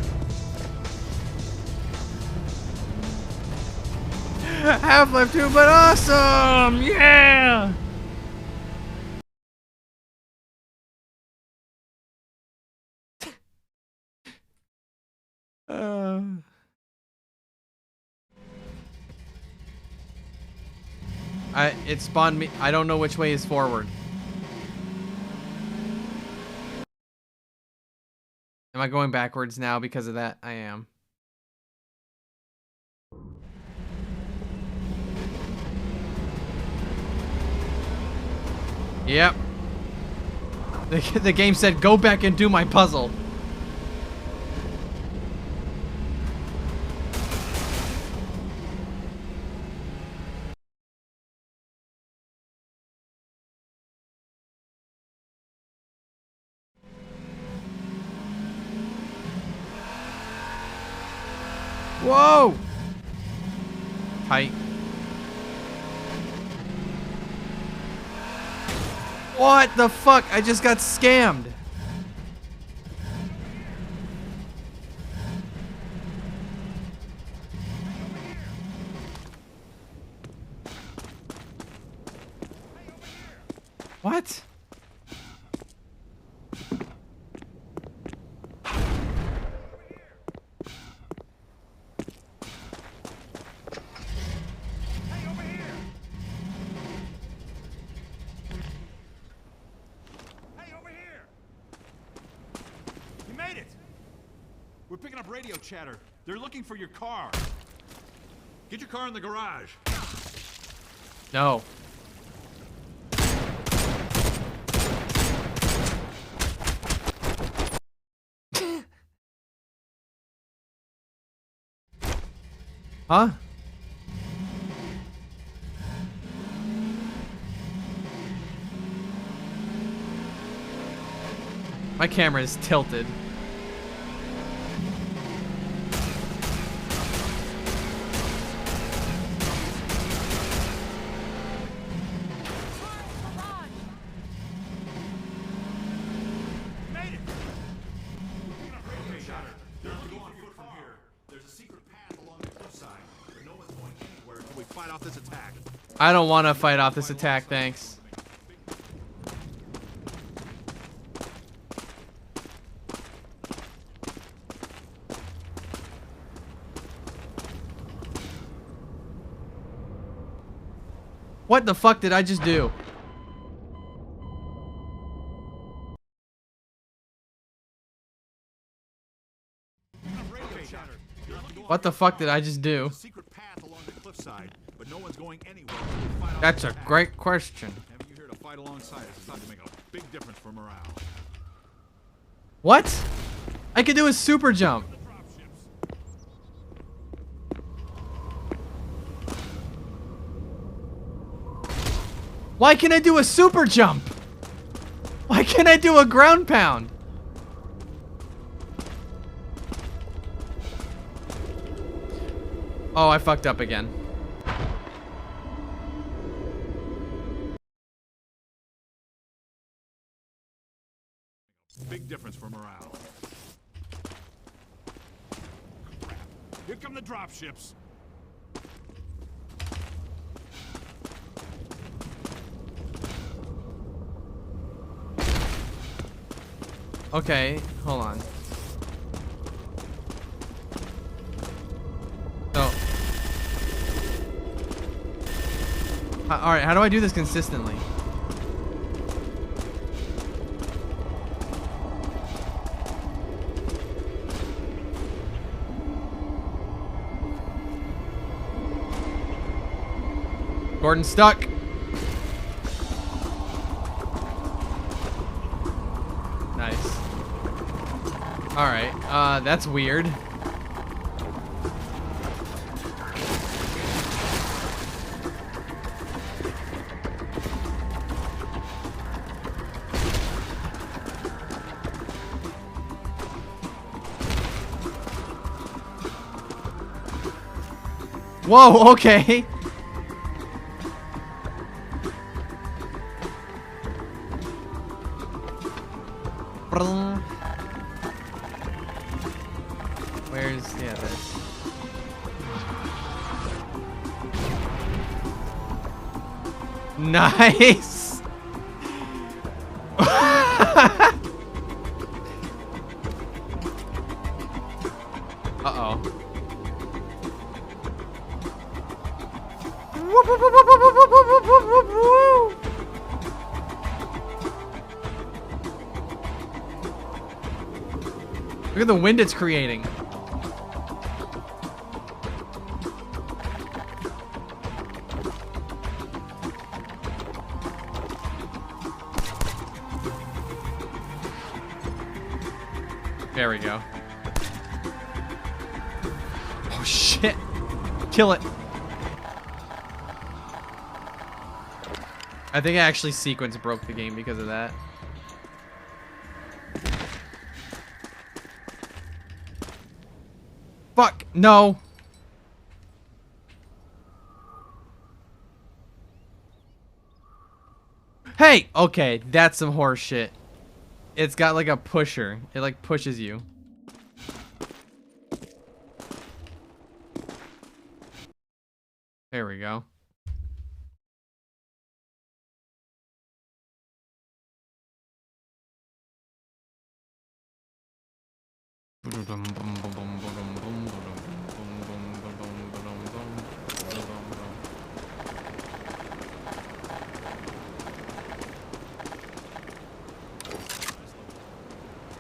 Half-Life 2, but awesome! Yeah! It spawned me. I don't know which way is forward. Am I going backwards now because of that? I am. Yep. The game said, go back and do my puzzle. Whoa! Tight. What the fuck? I just got scammed. What? We're picking up radio chatter. They're looking for your car. Get your car in the garage. No. Huh? My camera is tilted. I don't want to fight off this attack, thanks. What the fuck did I just do? What the fuck did I just do? That's a great question. Having you here to fight alongside us is going to make a big difference for morale. What? I could do a super jump. Why can't I do a super jump? Why can't I do a ground pound? Oh, I fucked up again. Big difference for morale. Crap. Here come the dropships. Okay, hold on. So, all right, how do I do this consistently? Gordon's stuck. Nice. Alright, that's weird. Whoa, okay. Where's yeah this? Nice. Uh-oh. Look at the wind it's creating. There we go. Oh shit. Kill it. I think actually sequence broke the game because of that. Fuck, no. Hey, okay, that's some horse shit. It's got like a pusher. It like pushes you. There we go.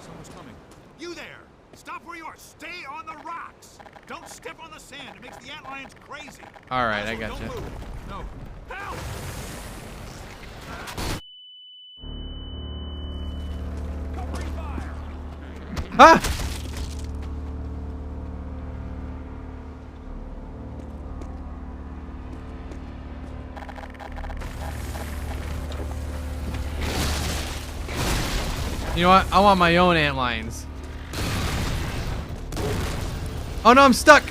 Someone's coming. You there! Stop where you are. Stay on the rocks. Don't step on the sand. It makes the antlions crazy. All right, I Laszlo, gotcha. Don't move. No. Help! Covering fire. Ah! You know what? I want my own antlions. Oh no, I'm stuck!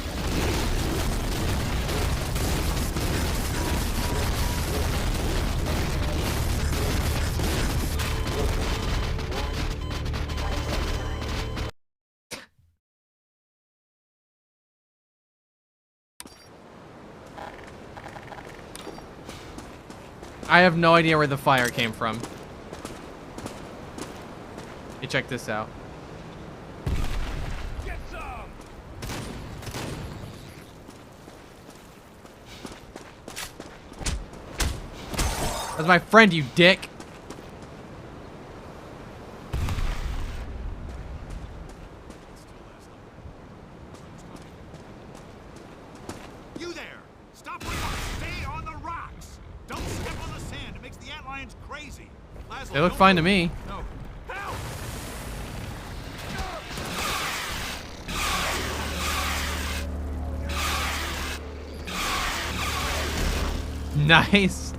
I have no idea where the fire came from. Hey, check this out. Get some! That's my friend, you dick. You there! Stop where you are. Stay on the rocks. Don't step on the sand. It makes the antlions crazy. Laszlo, They look don't fine to move. me. No. Help! Nice.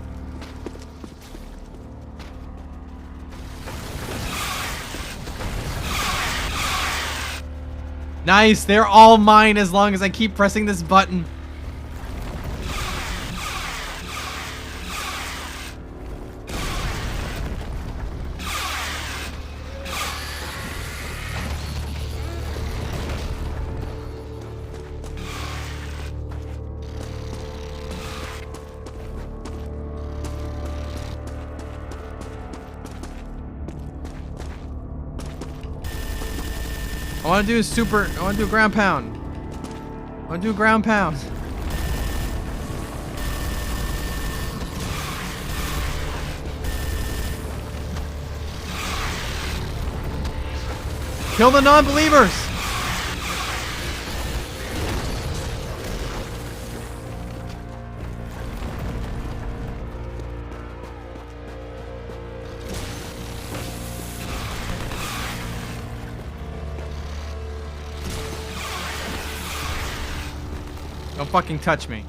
Nice, they're all mine as long as I keep pressing this button. I want to do I want to do a ground pound. I want to do a ground pound. Kill the non-believers. Don't fucking touch me.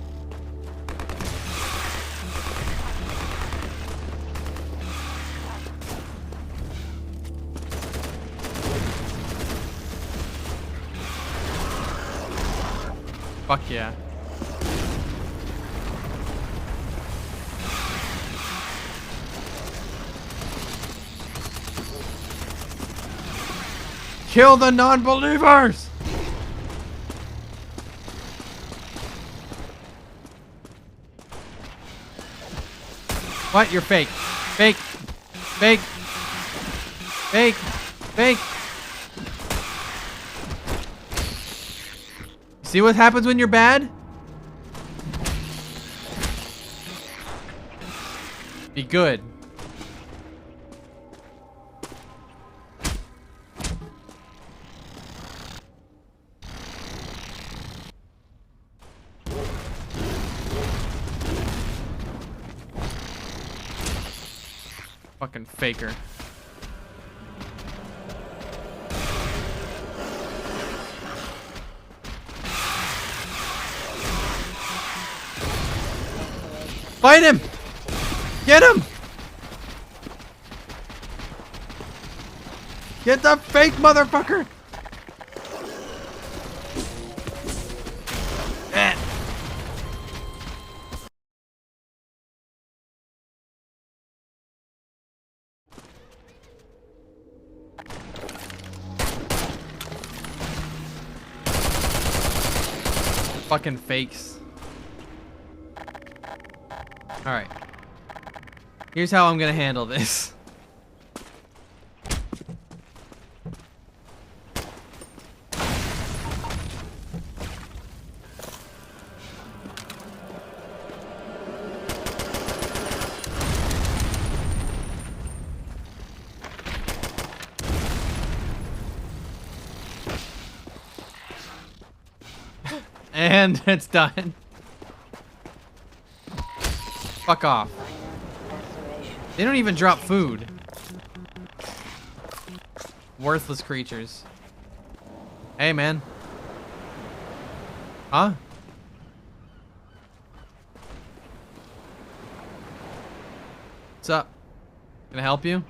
Fuck yeah. Kill the non-believers! What? You're fake. Fake. Fake. Fake. Fake. See what happens when you're bad? Be good. Fucking faker. Fight him! Get him! Get the fake motherfucker! Eh. Fucking fakes. Alright. Here's how I'm gonna handle this. And it's done. Fuck off. They don't even drop food. Worthless creatures. Hey, man. Huh? What's up? Can I help you?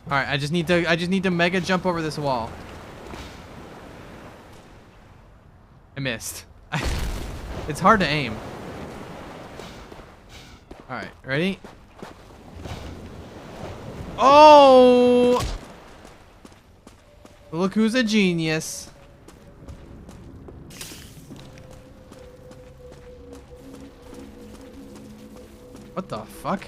All right, I just need to mega jump over this wall. I missed. It's hard to aim. All right, ready? Oh! Look who's a genius. What the fuck?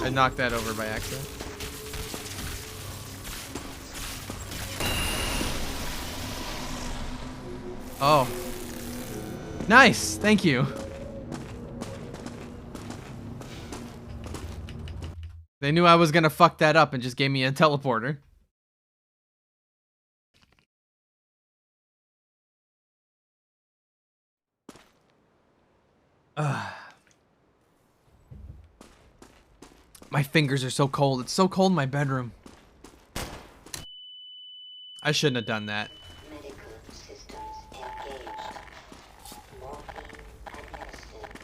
I knocked that over by accident. Oh. Nice! Thank you. They knew I was gonna fuck that up and just gave me a teleporter. My fingers are so cold. It's so cold in my bedroom. I shouldn't have done that. Medical systems engaged. Morphine administered.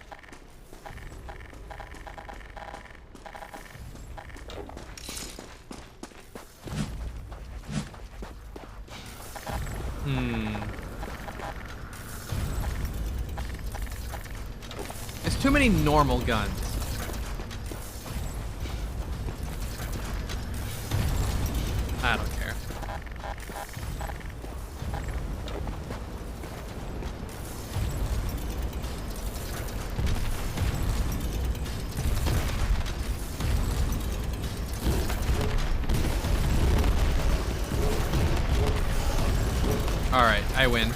There's too many normal guns. I don't care. All right, I win.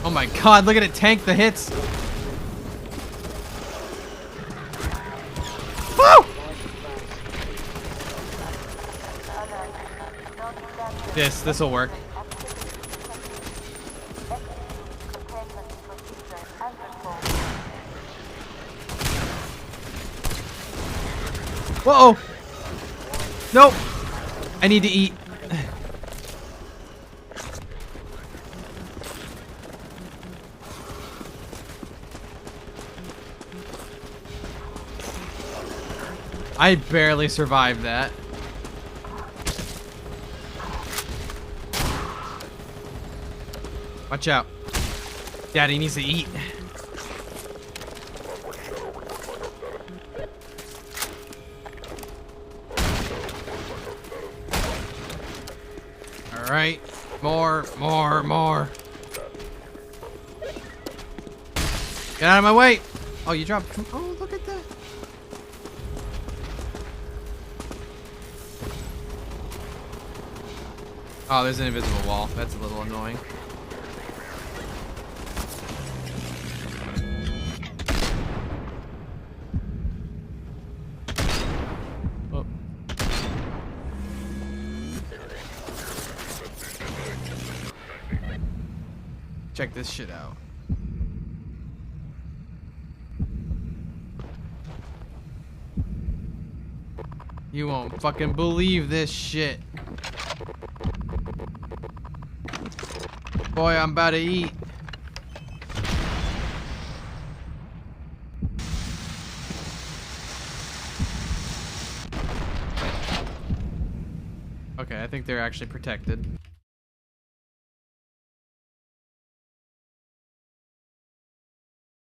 Oh my god, look at it tank the hits. This'll work. Whoa! Nope. I need to eat. I barely survived that. Watch out. Daddy needs to eat. Alright. More. Get out of my way. Oh, you dropped. Oh, look at that. Oh, there's an invisible wall. That's a little annoying. Oh. Check this shit out. You won't fucking believe this shit. Boy, I'm about to eat. Okay, I think they're actually protected.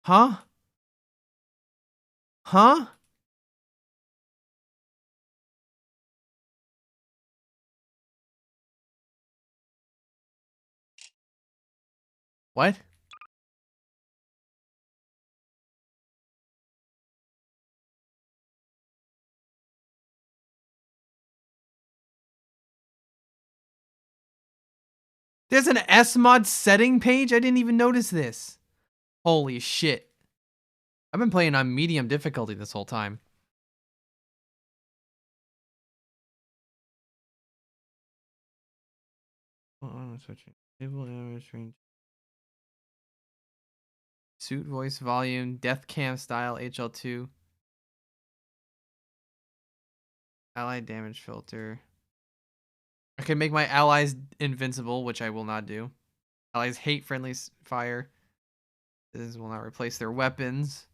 Huh? Huh? What? There's an SMod setting page? I didn't even notice this. Holy shit. I've been playing on medium difficulty this whole time. Switching. Table damage range. Suit voice volume. Death cam style HL2. Ally damage filter. I can make my allies invincible, which I will not do. Allies hate friendly fire. This will not replace their weapons.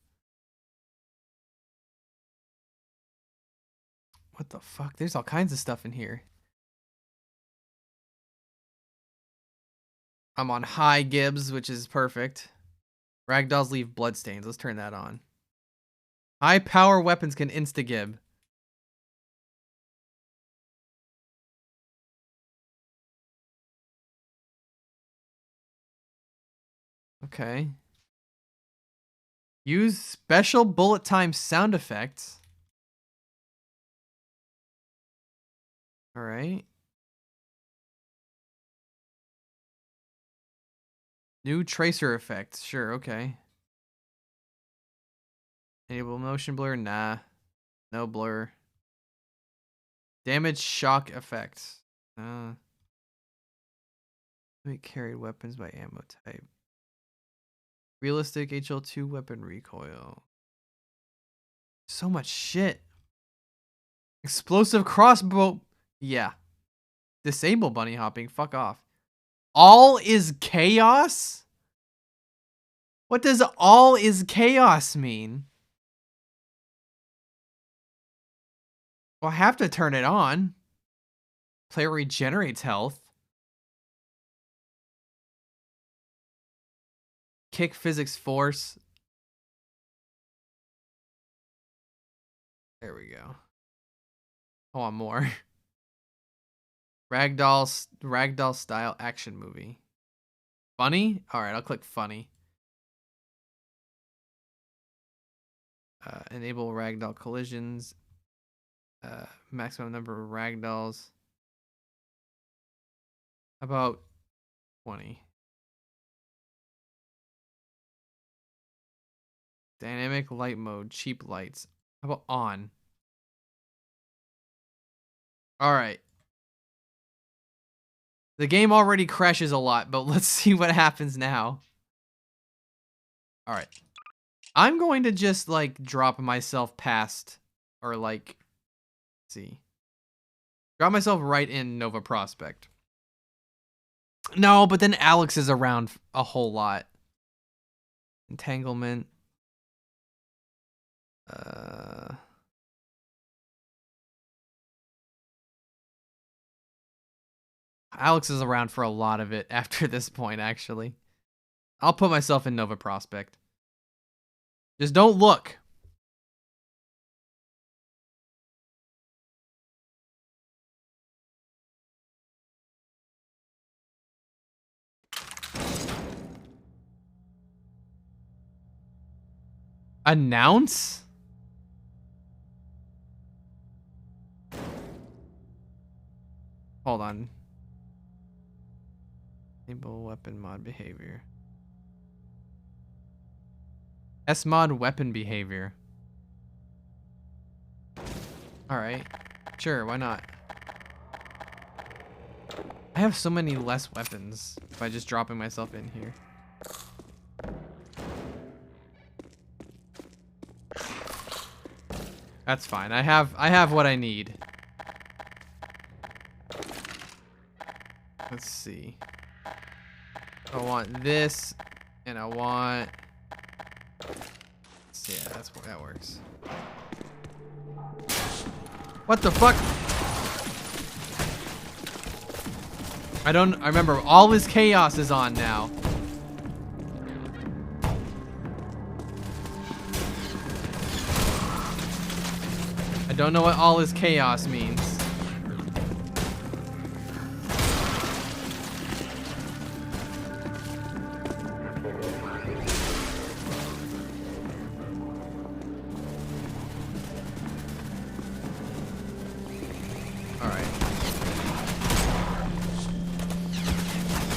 What the fuck? There's all kinds of stuff in here. I'm on high Gibbs, which is perfect. Ragdolls leave bloodstains. Let's turn that on. High power weapons can insta-gib. Okay. Use special bullet time sound effects. All right. New tracer effects. Sure, okay. Enable motion blur? Nah. No blur. Damage shock effects. Carried weapons by ammo type. Realistic HL2 weapon recoil. So much shit. Explosive crossbow. Yeah. Disable bunny hopping. Fuck off. All is chaos? What does all is chaos mean? Well, I have to turn it on. Player regenerates health. Kick physics force. There we go. I want more. Ragdoll style action movie. Funny? Alright, I'll click funny. Enable ragdoll collisions. Maximum number of ragdolls. About 20. Dynamic light mode, cheap lights. How about on? Alright. The game already crashes a lot, but let's see what happens now. Alright. I'm going to just, like, drop myself past, or, like, let's see. Drop myself right in Nova Prospect. No, but then Alex is around a whole lot. Entanglement. Alex is around for a lot of it after this point, actually. I'll put myself in Nova Prospect. Just don't look. Announce? Hold on. Enable weapon mod behavior. S-mod weapon behavior. Alright. Sure, why not? I have so many less weapons by just dropping myself in here. That's fine. I have what I need. Let's see. I want this, and I want. Yeah, that works. What the fuck? I remember all his chaos is on now. I don't know what all his chaos means.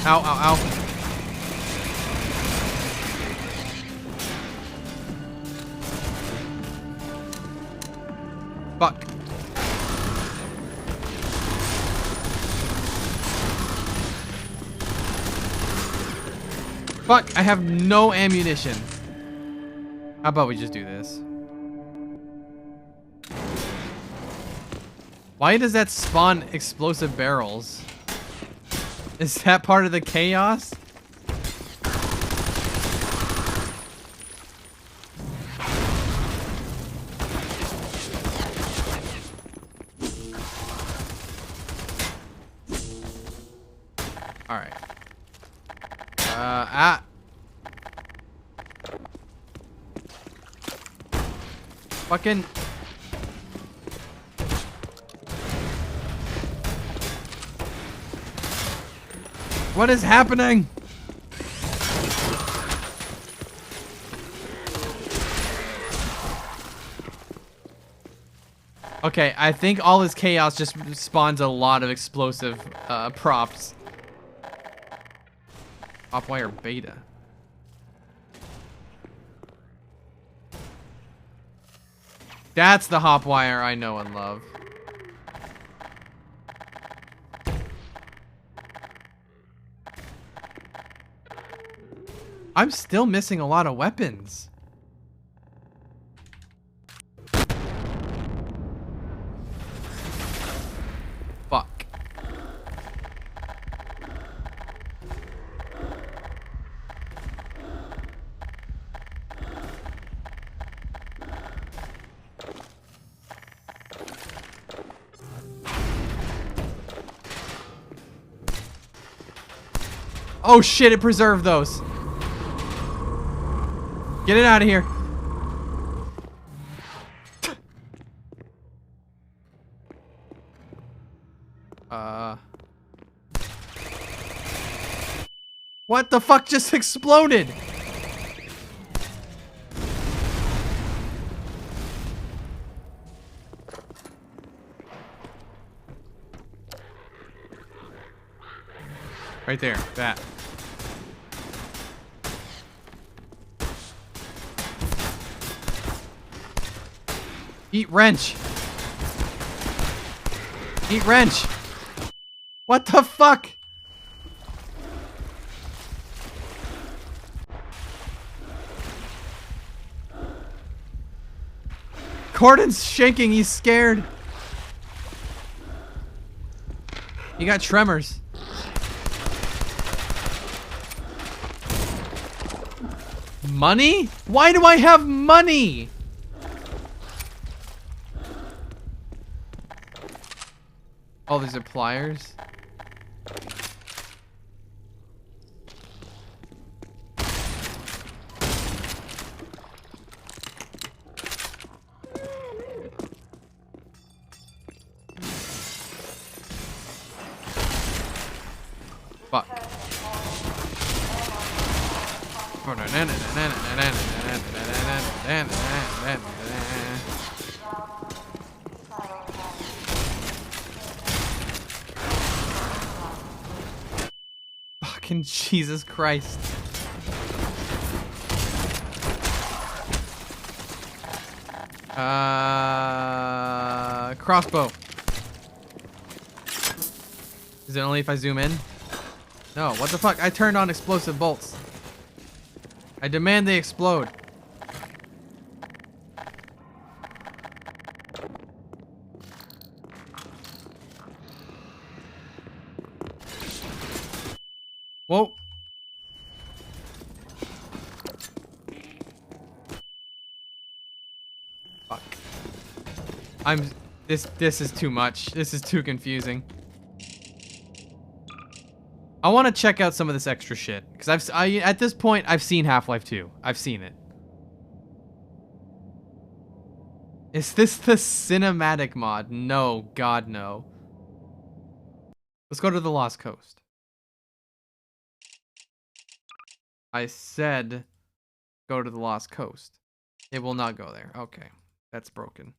Ow, ow, ow. Fuck. Fuck, I have no ammunition. How about we just do this? Why does that spawn explosive barrels? Is that part of the chaos? Alright. Fucking. What is happening? Okay, I think all this chaos just spawns a lot of explosive props. Hopwire beta. That's the hopwire I know and love. I'm still missing a lot of weapons. Fuck. Oh shit, it preserved those. Get it out of here. What the fuck just exploded? Right there, that. Eat wrench. Eat wrench. What the fuck? Gordon's shaking. He's scared. He got tremors. Money? Why do I have money? Oh, these are pliers. Fuck. Fucking Jesus Christ. Crossbow. Is it only if I zoom in? No, what the fuck? I turned on explosive bolts. I demand they explode. Whoa. Fuck. This is too much. This is too confusing. I want to check out some of this extra shit because at this point I've seen Half-Life 2. I've seen it. Is this the cinematic mod? No, God no. Let's go to the Lost Coast. I said go to the Lost Coast. It will not go there. Okay, that's broken.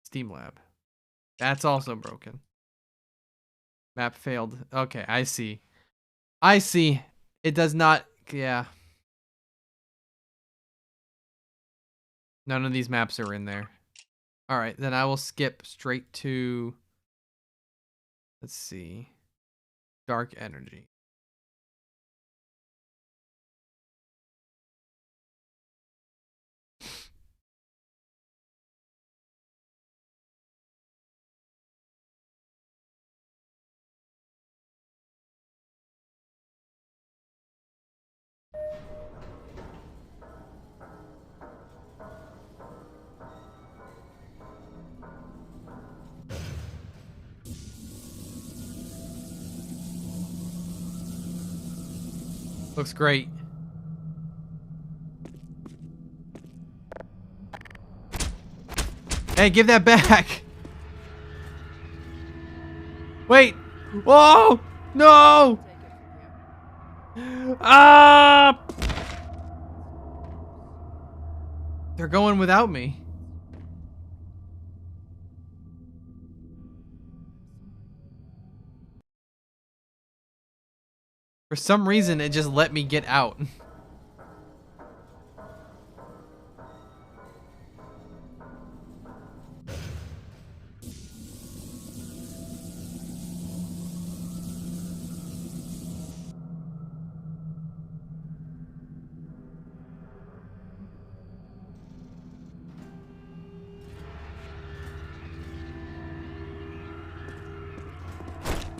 Steam Lab. That's also broken. Map failed. Okay, I see. I see. It does not... Yeah. None of these maps are in there. Alright, then I will skip straight to... Let's see. Dark Energy. Looks great. Hey, give that back. Wait. Whoa! No! Ah! They're going without me. For some reason, it just let me get out.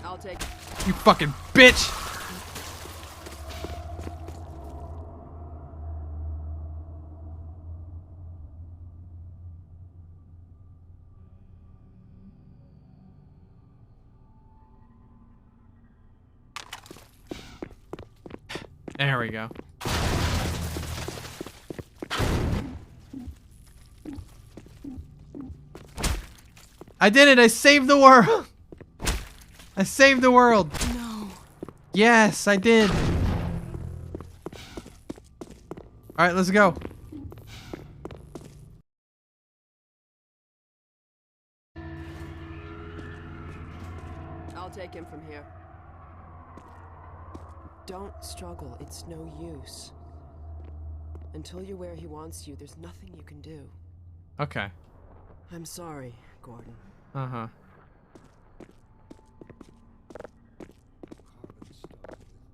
I'll take. You fucking bitch! There we go. I did it! I saved the world! I saved the world! No. Yes, I did! Alright, let's go. I'll take him from here. Don't struggle. It's no use. Until you're where he wants you, there's nothing you can do. Okay. I'm sorry, Gordon. Uh-huh.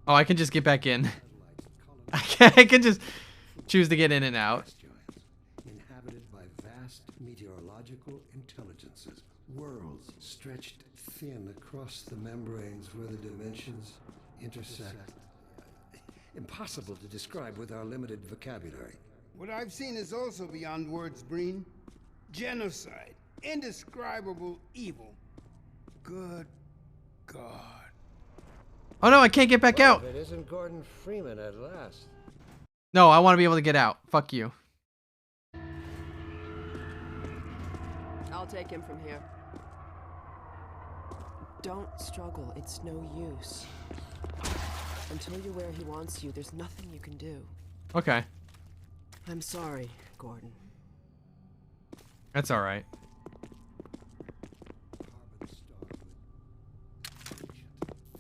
Oh, I can just get back in. I can just choose to get in and out. Inhabited by stretched thin across the membranes where the dimensions intersect. Impossible to describe with our limited vocabulary. What I've seen is also beyond words, Breen. Genocide. Indescribable evil. Good God. Oh no, I can't get back out. It isn't Gordon Freeman at last. No, I want to be able to get out. Fuck you. I'll take him from here. Don't struggle. It's no use. Until you're where he wants you, there's nothing you can do. Okay. I'm sorry, Gordon. That's all right.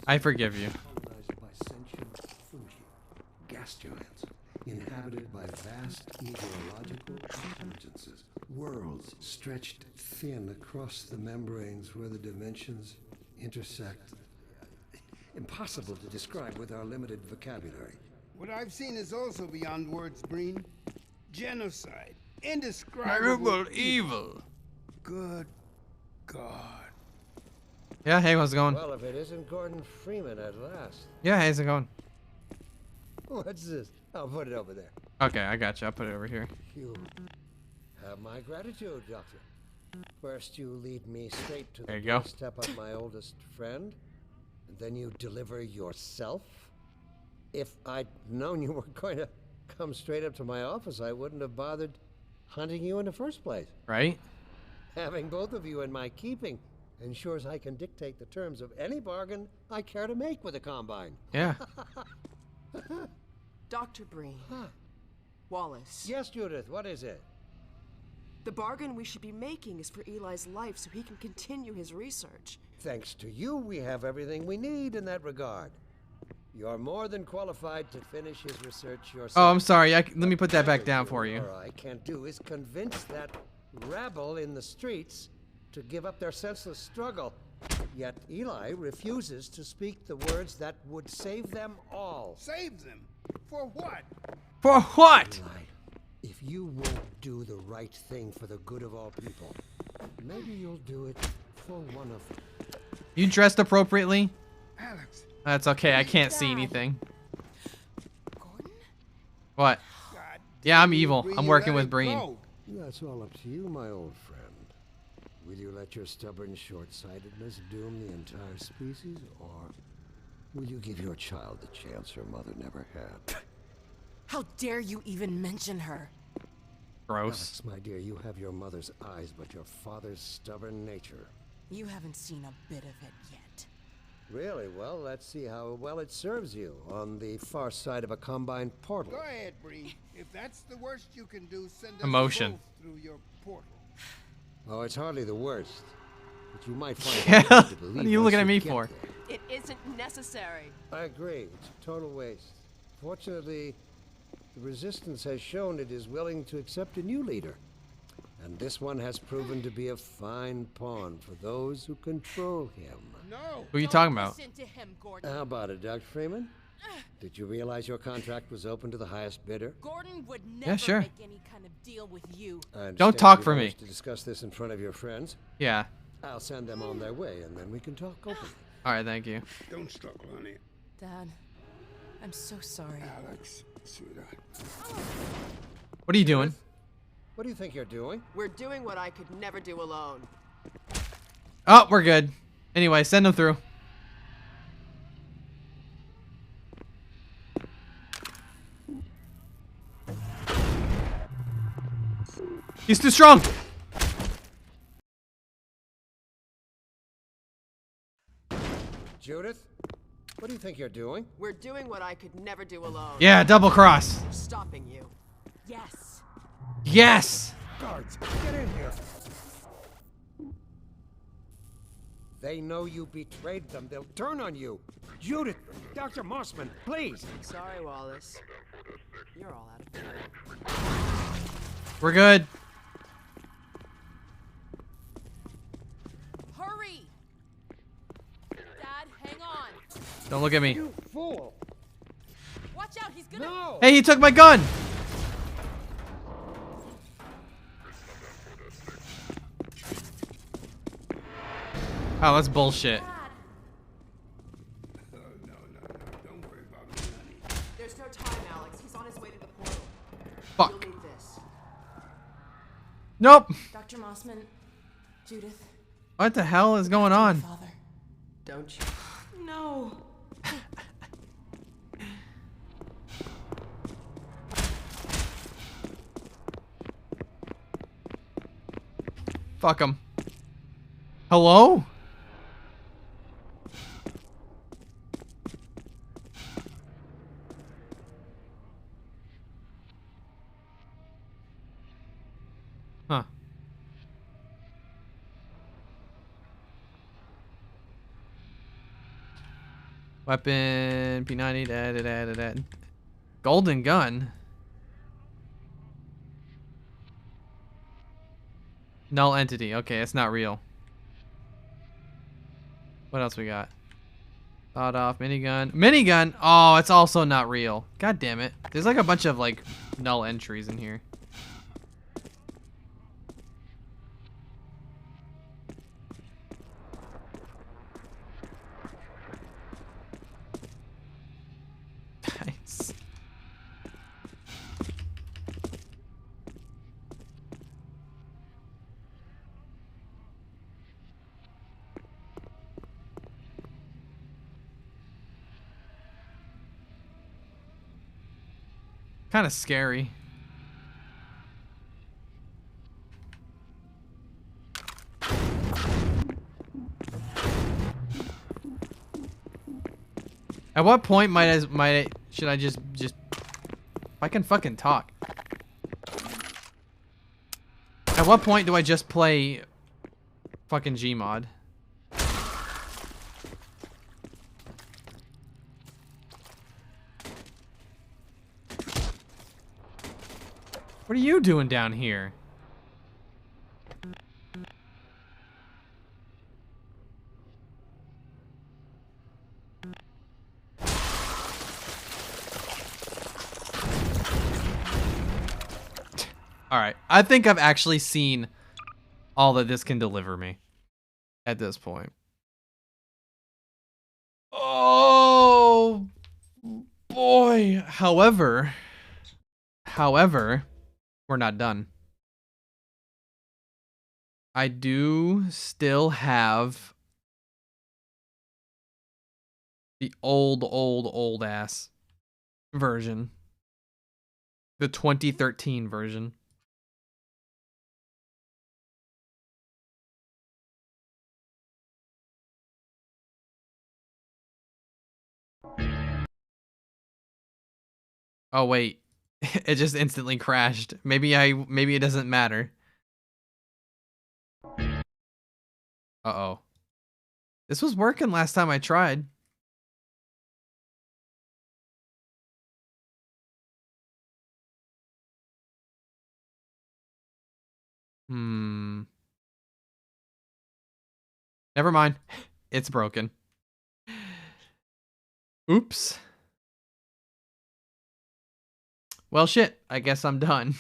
I forgive you. Colonized by sentient fungi, gas giants, inhabited by vast ecological intelligences, worlds stretched thin across the membranes where the dimensions intersect. Impossible to describe with our limited vocabulary. What I've seen is also beyond words, Breen. Genocide. Indescribable evil. Good God. Yeah, hey, how's it going? Well, if it isn't Gordon Freeman at last. Yeah, how's it going? What's this? I'll put it over there. Okay, I got you. I'll put it over here. You have my gratitude, Doctor. First, you lead me straight to There the you go. doorstep of my oldest friend, and then you deliver yourself. If I'd known you were going to come straight up to my office, I wouldn't have bothered hunting you in the first place. Right? Having both of you in my keeping ensures I can dictate the terms of any bargain I care to make with the Combine. Yeah. Dr. Breen. Wallace. Yes, Judith, what is it? The bargain we should be making is for Eli's life so he can continue his research. Thanks to you, we have everything we need in that regard. You're more than qualified to finish his research yourself. Oh, I'm sorry. Let me put that back down for you. All I can't do is convince that rabble in the streets to give up their senseless struggle. Yet Eli refuses to speak the words that would save them all. Save them? For what? For what? Eli, if you won't do the right thing for the good of all people, maybe you'll do it for one of them. You dressed appropriately? Alex. That's okay. I can't see anything. Gordon? What? God Yeah, I'm damn, evil. Breen, I'm you working let with it Breen. go. That's all up to you, my old friend. Will you let your stubborn short-sightedness doom the entire species, or will you give your child the chance her mother never had? How dare you even mention her? Gross. Alex, my dear, you have your mother's eyes, but your father's stubborn nature. You haven't seen a bit of it yet. Really? Well, let's see how well it serves you on the far side of a Combine portal. Go ahead, Breen. If that's the worst you can do, send us Emotion. both through your portal. Oh, it's hardly the worst. But you might find Yeah, it hard to believe what are you once looking at me get for? there. It isn't necessary. I agree. It's a total waste. Fortunately, the Resistance has shown it is willing to accept a new leader. And this one has proven to be a fine pawn for those who control him. No. Who are you talking about? Listen to him, Gordon. How about it, Dr. Freeman? Did you realize your contract was open to the highest bidder? Gordon would never sure. make any kind of deal with you. I understand Don't talk you for me. managed to discuss this in front of your friends. Yeah. I'll send them on their way, and then we can talk openly. All right, thank you. Don't struggle, honey. Dad, I'm so sorry. Alex, sweetheart. What are you doing? What do you think you're doing? We're doing what I could never do alone. Oh, we're good. Anyway, send them through. He's too strong. Judith, what do you think you're doing? We're doing what I could never do alone. Yeah, double cross. We're stopping you. Yes. Yes. Guards, get in here. They know you betrayed them. They'll turn on you. Judith, Dr. Mossman, please. Sorry, Wallace. You're all out of time. We're good. Hurry! Dad, hang on. Don't look at me. You fool. Watch out, he's gonna... No. Hey, he took my gun. Oh, that's bullshit. There's no time, Alex. He's on his way to the portal. Fuck. You'll need this. Nope. Dr. Mossman, Judith. What the hell is going on? Father, don't you? No. Fuck him. Hello? Huh. Weapon, P90, da. Golden gun. Null entity. Okay, it's not real. What else we got? Thought off, minigun. Minigun! Oh, it's also not real. God damn it. There's like a bunch of like null entries in here. Nice. Kind of scary. At what point should I just if I can fucking talk. At what point do I just play fucking Gmod? What are you doing down here? Alright, I think I've actually seen all that this can deliver me at this point. Oh boy. However, we're not done. I do still have the old ass version. The 2013 version. Oh wait, it just instantly crashed. Maybe it doesn't matter. Uh-oh. This was working last time I tried. Never mind. It's broken. Oops. Well, shit. I guess I'm done.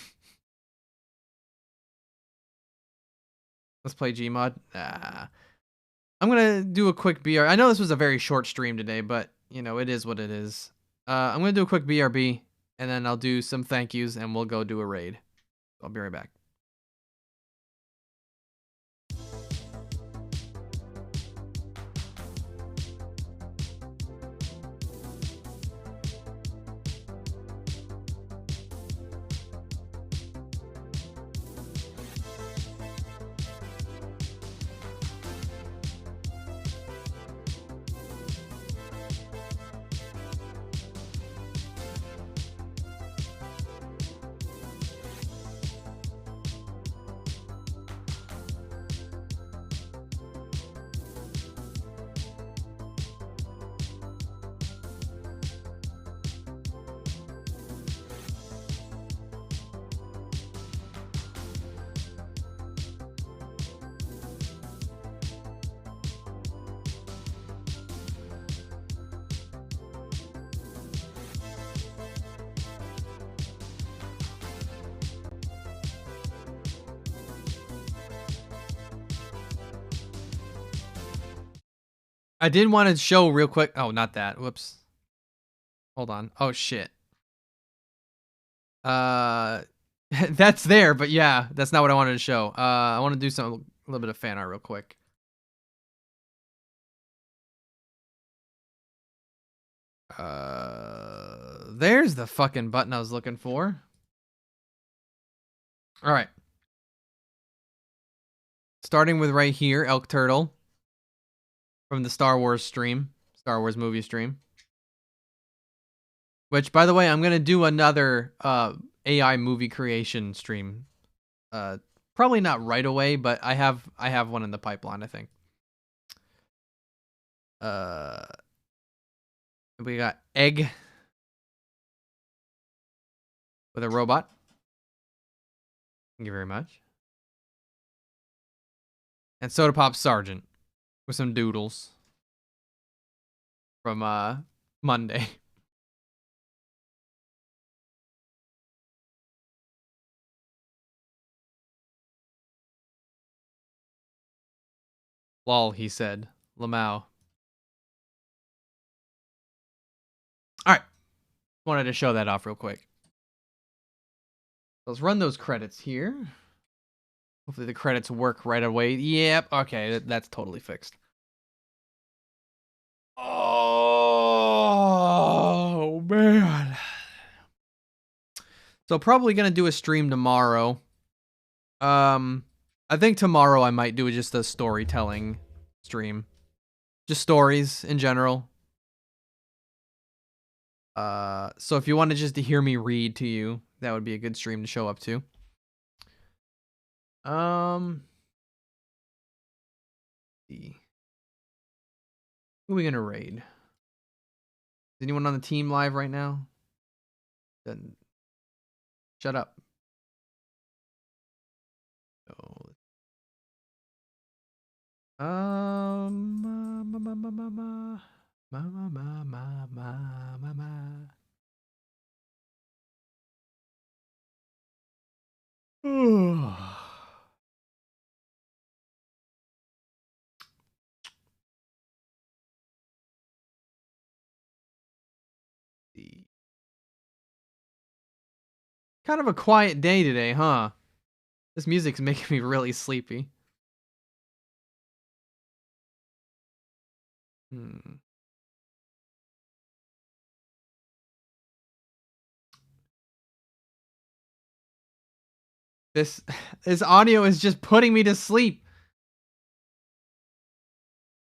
Let's play Gmod. I'm gonna do a quick BR. I know this was a very short stream today, but you know, it is what it is. I'm gonna do a quick BRB, and then I'll do some thank yous, and we'll go do a raid. I'll be right back. I did want to show real quick. Oh, not that. Whoops. Hold on. Oh shit. That's there, but yeah, that's not what I wanted to show. I want to do a little bit of fan art real quick. There's the fucking button I was looking for. All right. Starting with right here, Elk Turtle from the Star Wars movie stream. Which, by the way, I'm gonna do another AI movie creation stream. Probably not right away, but I have one in the pipeline, I think. We got Egg with a robot. Thank you very much. And Soda Pop Sergeant with some doodles from Monday. Lol, he said. Lamau. Alright. Wanted to show that off real quick. Let's run those credits here. Hopefully the credits work right away. Yep, okay, that's totally fixed. Oh, man. So probably going to do a stream tomorrow. I think tomorrow I might do just a storytelling stream. Just stories in general. So if you wanted just to hear me read to you, that would be a good stream to show up to. See. Who are we gonna raid? Is anyone on the team live right now? Then shut up. Oh. Kind of a quiet day today, huh? This music's making me really sleepy. This audio is just putting me to sleep.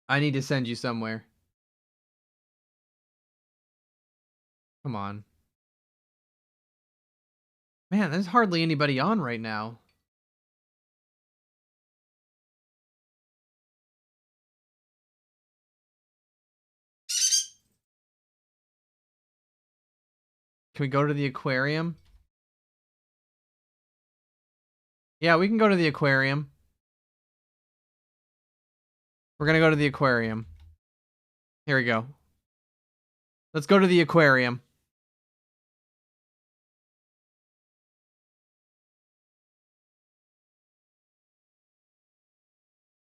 I need to send you somewhere. Come on. Man, there's hardly anybody on right now. Can we go to the aquarium? Yeah, we can go to the aquarium. We're gonna go to the aquarium. Here we go. Let's go to the aquarium.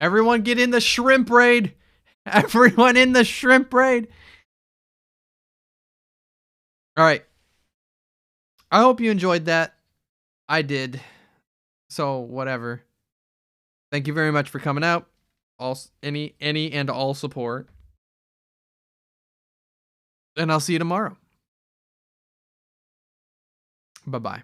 Everyone get in the shrimp raid. Everyone in the shrimp raid. All right. I hope you enjoyed that. I did. So, whatever. Thank you very much for coming out. Any and all support. And I'll see you tomorrow. Bye-bye.